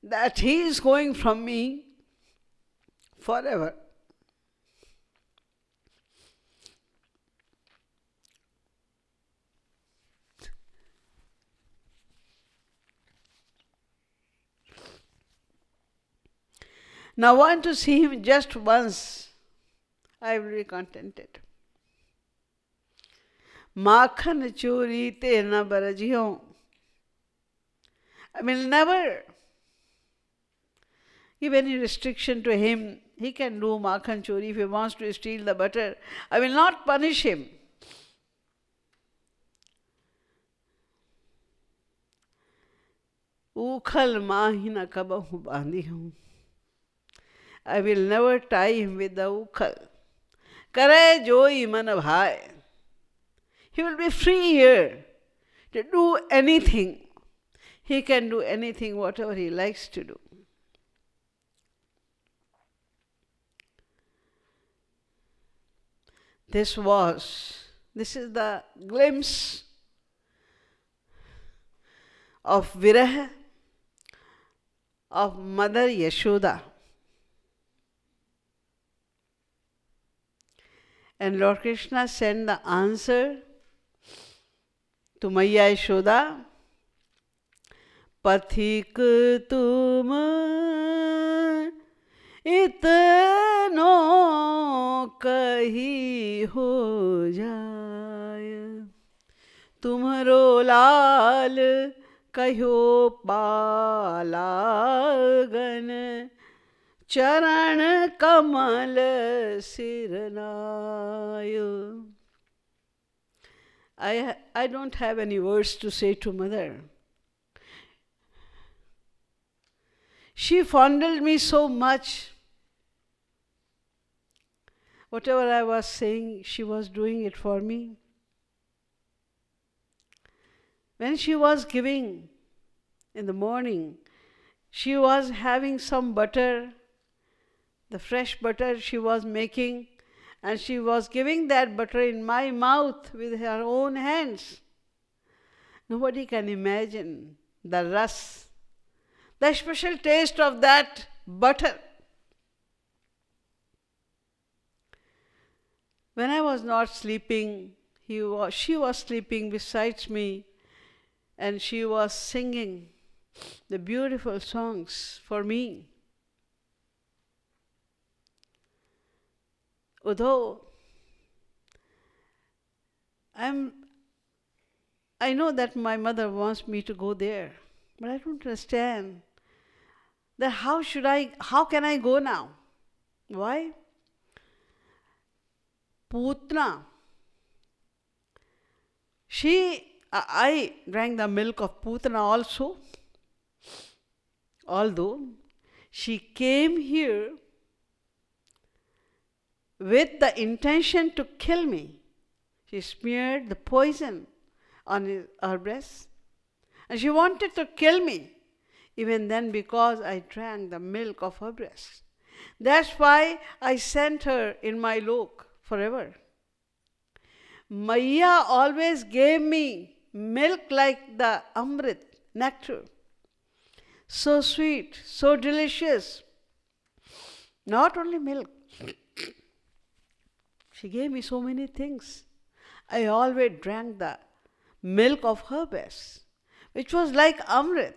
that he is going from me forever. Now I want to see him just once. I will be contented. Makhan chori te na barajiyon. I will never give any restriction to him. He can do makhan chori if he wants to steal the butter. I will not punish him. Ukhal mahi na kabahu bandi hu. I will never tie him with the ukhal. Kare joi man bhai. He will be free here to do anything. He can do anything, whatever he likes to do. This is the glimpse of Viraha of Mother Yashoda. And Lord Krishna sent the answer to Maiya Yashoda. Pathik tum itno kahi ho jaya. Tumharo lal कहो पालागन चरण कमल सिरनायो. I don't have any words to say to Mother. She fondled me so much. Whatever I was saying, she was doing it for me. When she was giving in the morning, she was having some butter, the fresh butter she was making, and she was giving that butter in my mouth with her own hands. Nobody can imagine the ras, the special taste of that butter. When I was not sleeping, she was sleeping beside me, and she was singing the beautiful songs for me. Although I know that my mother wants me to go there, but I don't understand that how can I go now? Why? Putna. I drank the milk of Putana also, although she came here with the intention to kill me. She smeared the poison on her breast. And she wanted to kill me, even then, because I drank the milk of her breast. That's why I sent her in my lok forever. Maiya always gave me milk like the amrit, nectar. So sweet, so delicious. Not only milk. She gave me so many things. I always drank the milk of her breast, which was like amrit.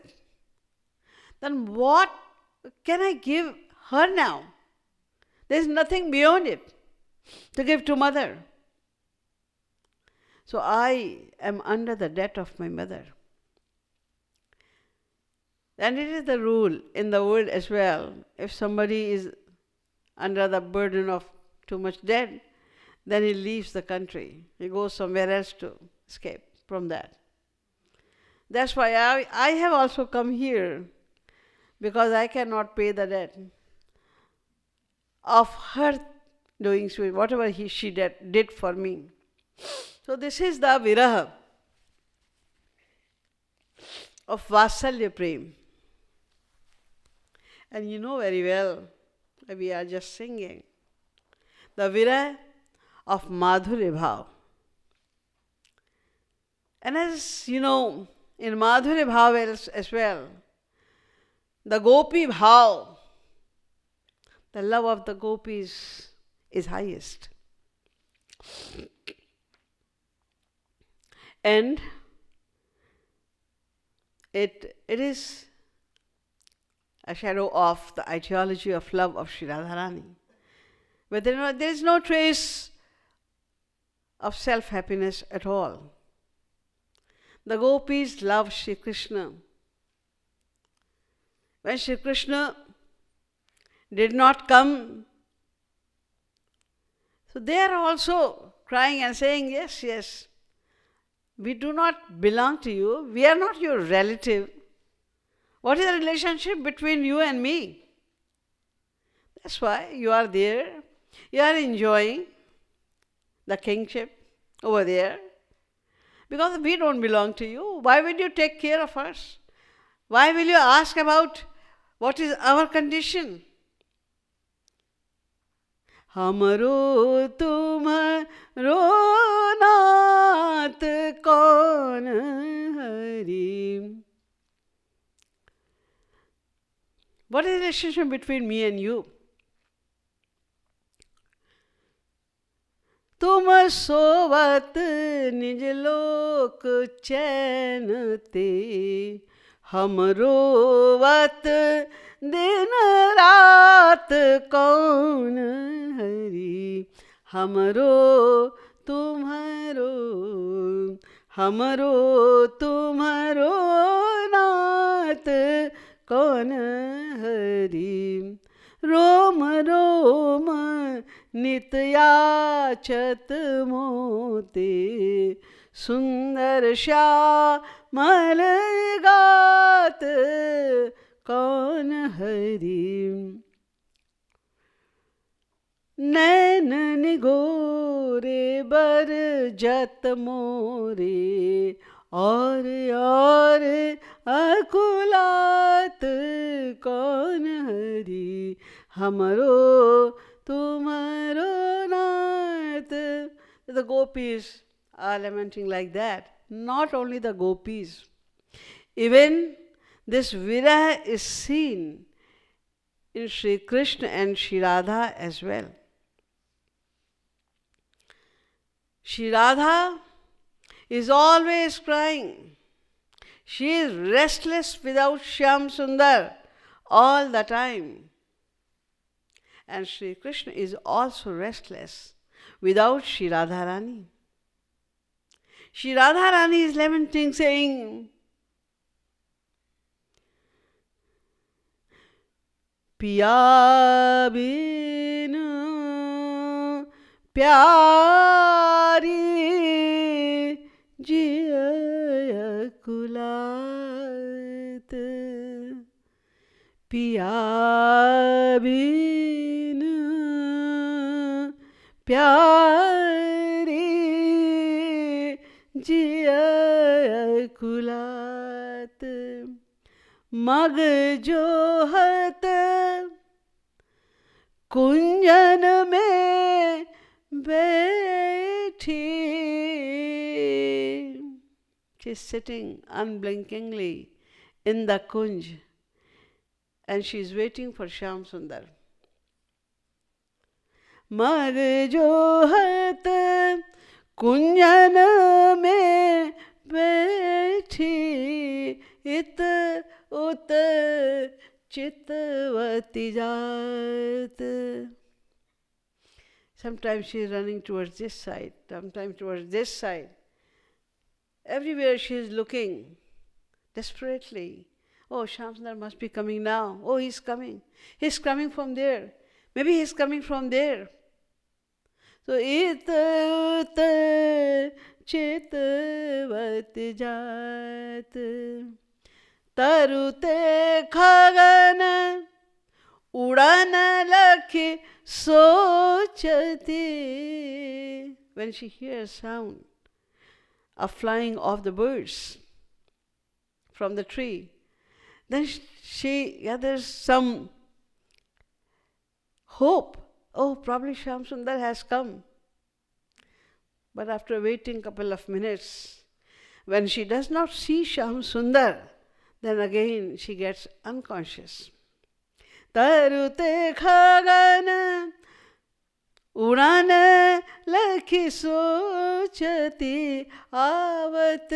Then what can I give her now? There is nothing beyond it to give to mother. So I am under the debt of my mother. And it is the rule in the world as well. If somebody is under the burden of too much debt, then he leaves the country. He goes somewhere else to escape from that. That's why I have also come here, because I cannot pay the debt of her doing whatever she did for me. So this is the viraha of Vatsalya Prem. And you know very well, we are just singing, the viraha of Madhurya Bhav. And as you know, in Madhurya Bhav as well, the Gopi Bhav, the love of the gopis is highest. And it is a shadow of the ideology of love of Sri Radharani. But there is no trace of self-happiness at all. The gopis love Sri Krishna. When Sri Krishna did not come, so they are also crying and saying, yes, yes, we do not belong to you. We are not your relative. What is the relationship between you and me? That's why you are there. You are enjoying the kingship over there. Because we don't belong to you. Why will you take care of us? Why will you ask about what is our condition? Hamaro tumharo naat kaun hari. What is the relationship between me and you? तुम सोवत निज लोक चैन ते, हम रोवत दिन रात कौन हरि. हमरो तुम्हारो नाथ कौन हरि. रोम रोम नित याचत मोते, सुंदर श्यामल गात कौन हरि. नैन निगोरे बर जत मोरे, और अकुलात कौन हरि. हमरो तुम्हारो नाथ. The gopis are lamenting like that. Not only the gopis, even this viraha is seen in Sri Krishna and Sri Radha as well. Sri Radha is always crying. She is restless without Shyam Sundar all the time. And Sri Krishna is also restless without Sri Radharani. Sri Radharani is lamenting, saying, Piya bin pyari jiya kulat. Piya bin pyari जिया कुलात मग जोहत कुंजन में बैठी. She is sitting unblinkingly in the kunj and she is waiting for Shyam Sundar. मग जोहत कुंजन में बैठी इत उत चितवती जात. Sometimes she is running towards this side, sometimes towards this side. Everywhere she is looking desperately. Oh, Shyam Sundar must be coming now. Oh, he's coming. He's coming from there. Maybe he's coming from there. So, it chitvat jat tarute khagan udan lakhi sochati. When she hears sound of flying of the birds from the tree, then she gathers some hope. Oh, probably Shyam Sundar has come. But after waiting a couple of minutes, when she does not see Shyam Sundar, then again she gets unconscious. Tarute khagan उड़ान लखी सोचती आवत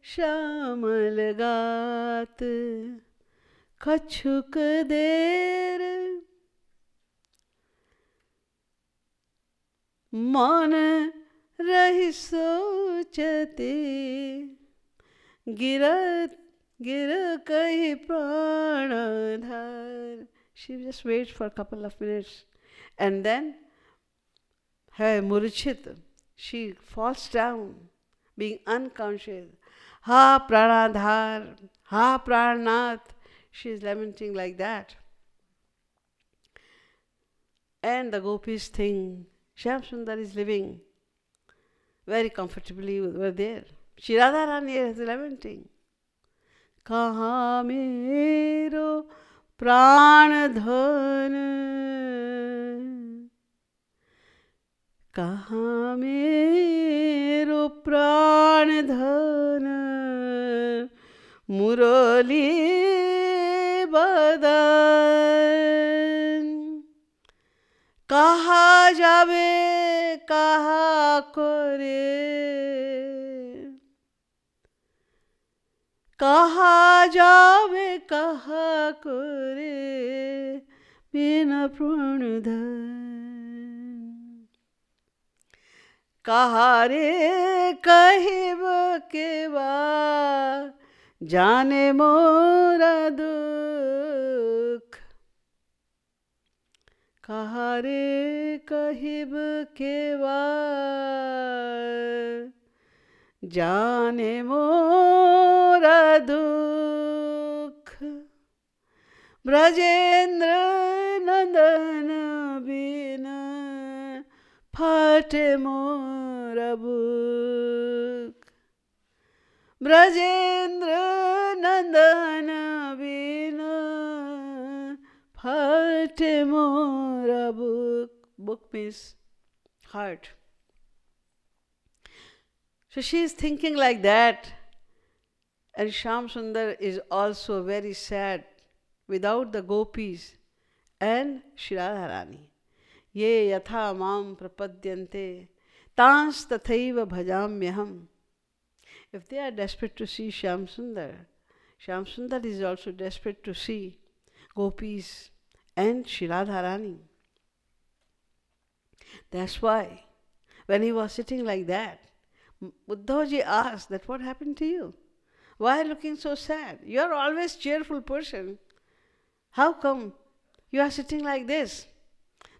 श्याम लगात कछुक देर मन रही सोचती गिरत गिर कही प्राणधार. She just waits for a couple of minutes and then her murchit, she falls down, being unconscious. Ha pranadhar, ha pranath. She is lamenting like that. And the gopis think Shyam Sundar is living very comfortably over there. Shri Radharani is lamenting. Kaha mero pranadhan कहाँ मेरो प्राण धन मुरली बदन कहाँ जावे कहाँ करे कहाँ जावे कहाँ करे बिना प्राण धन. कहारे कहिब के बा जाने मोरा दुख कहारे कहिब के बा जाने मोरा दुख ब्रजेंद्र नंदन बिना फाटे मोरा बुक ब्रजेंद्र नंदन बिना फाटे मोरा book. Book means heart. So she is thinking like that, and Shyam Sundar is also very sad without the gopis and Shri Radharani. ये यथा माम प्रपद्यन्ते तांस तथैव भजाम्यहम. If they are desperate to see Shyam Sundar is also desperate to see gopis and Shri Radharani. That's why when he was sitting like that, Uddhavji asked that what happened to you? Why are you looking so sad? You are always cheerful person. How come you are sitting like this?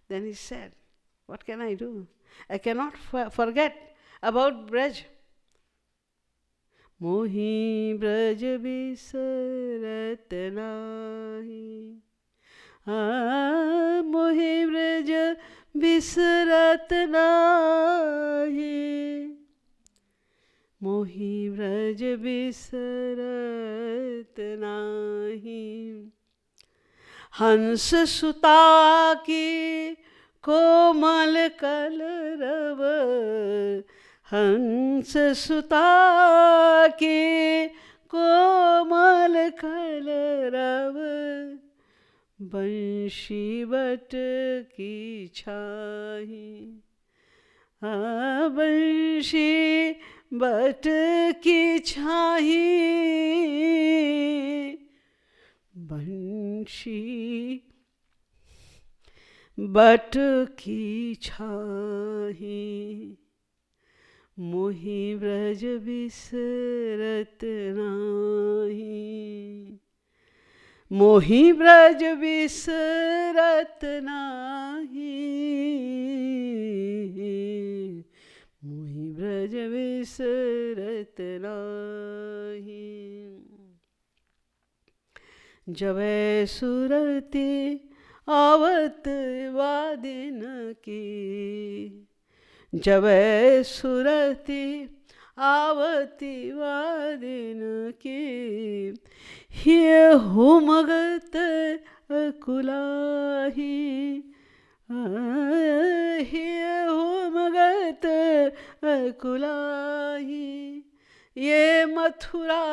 Then he said, what can I do? I cannot forget about Braj. Mohi Braj bisarat nahi. Mohi Braj bisarat nahi. मोहि व्रज बिसरत नाही। हंस सुता की कोमल कलरव, हंस सुता की कोमल कलरव, बंशी बट की छाही। बंशी बट की छाही, बंशी बट की छाही। मोहि व्रज बिसरत नाही। मोहि व्रज बिसरत नाही। मोहि व्रज बिसरत नाही। जबै सुरति आवत वादिन की, जबै सुरति आवती वादिन की, हिय हुमगत अकुलाही। हिय हुमगत अकुलाही। ये मथुरा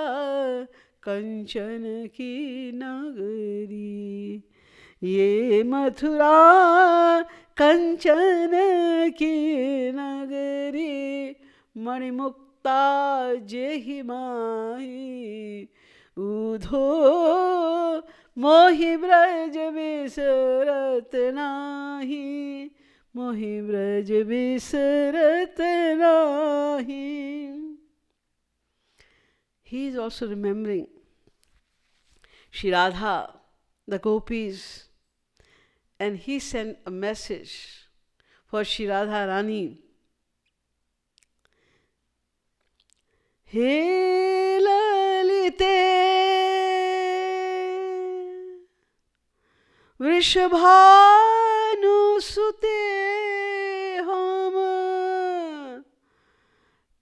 कंचन की नगरी, ये मथुरा कंचन की नगरी, मणिमुक्ता जेहि माही। ऊधो मोहि व्रज बिसरत नाही। मोहि व्रज बिसरत नाही। He is also remembering Shri Radha, the gopis, and he sent a message for Shri Radha Rani. He lalite Vrishabhanu सुते हम,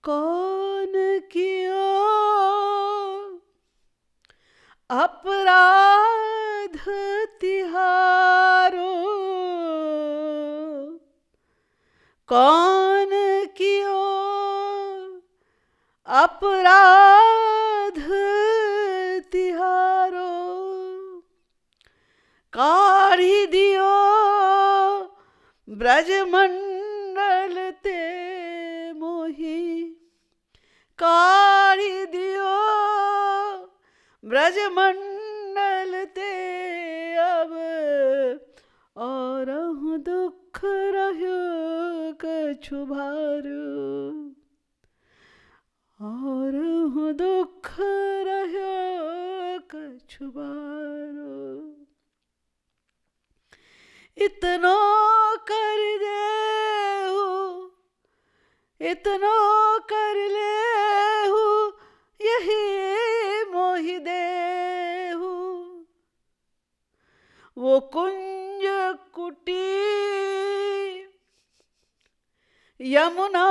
कौन कियो अपराध तिहारो। कौन कियो अपराध तिहारो। काढ़ी दियो ब्रजमंडल ते मोहि। काढ़ी दियो ब्रजमंडल ते अब, और दुख रह्यो कछु भारो। और दुख रह्यो कछु भारो। इतनो कर देहु, इतनो कर लेहु, यही मोहि देहु। वो कुंज कुटी यमुना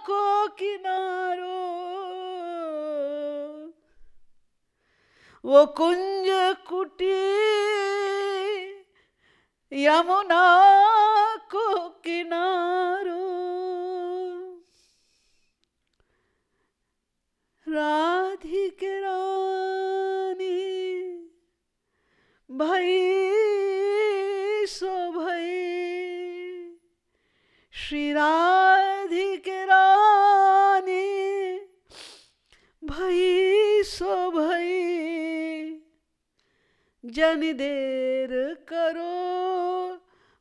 को किनारो। वो कुंज कुटी यमुना को किनारो। राधिके रानी भई सो भई। श्री राधिके रानी भई सो भई। जन देर करो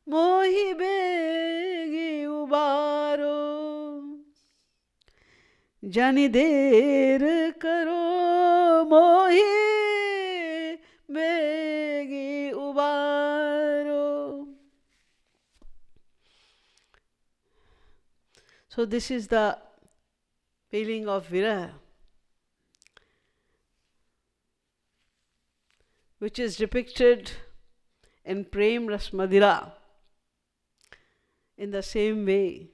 मोहि बेगी उबारो। जन देर करो मोहि बेगी उबारो। So this is the feeling of viraha, which is depicted in Prem Ras Madira. In the same way,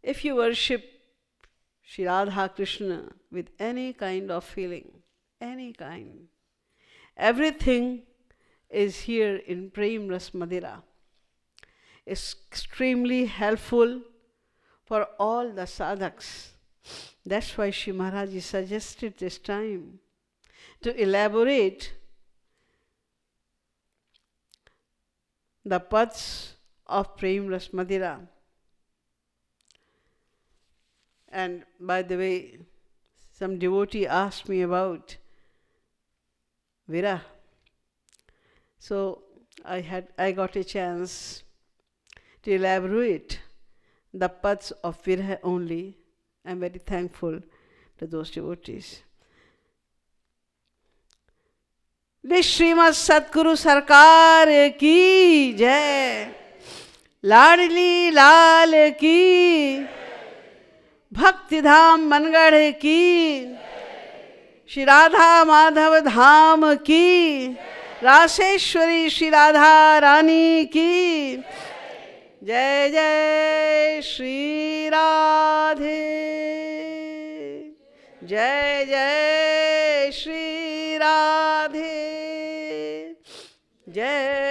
if you worship Shri Radha Krishna with any kind of feeling, any kind. Everything is here in Prem Ras Madira. It's extremely helpful for all the sadhaks. That's why Shri Maharaj suggested this time to elaborate the paths of Prem Ras Madira. And by the way, some devotee asked me about Viraha. So I got a chance to elaborate the paths of Viraha only. I'm very thankful to those devotees. Srimad Satguru Sarkar ki jai, Ladli Lal ki, Bhakti Dham Mangadh ki, Shri Radha Madhav Dham ki, Raseshwari Shri Radha Rani ki, Jai Jai Shri Radhe, Jai Jai Shri Radhe, Jai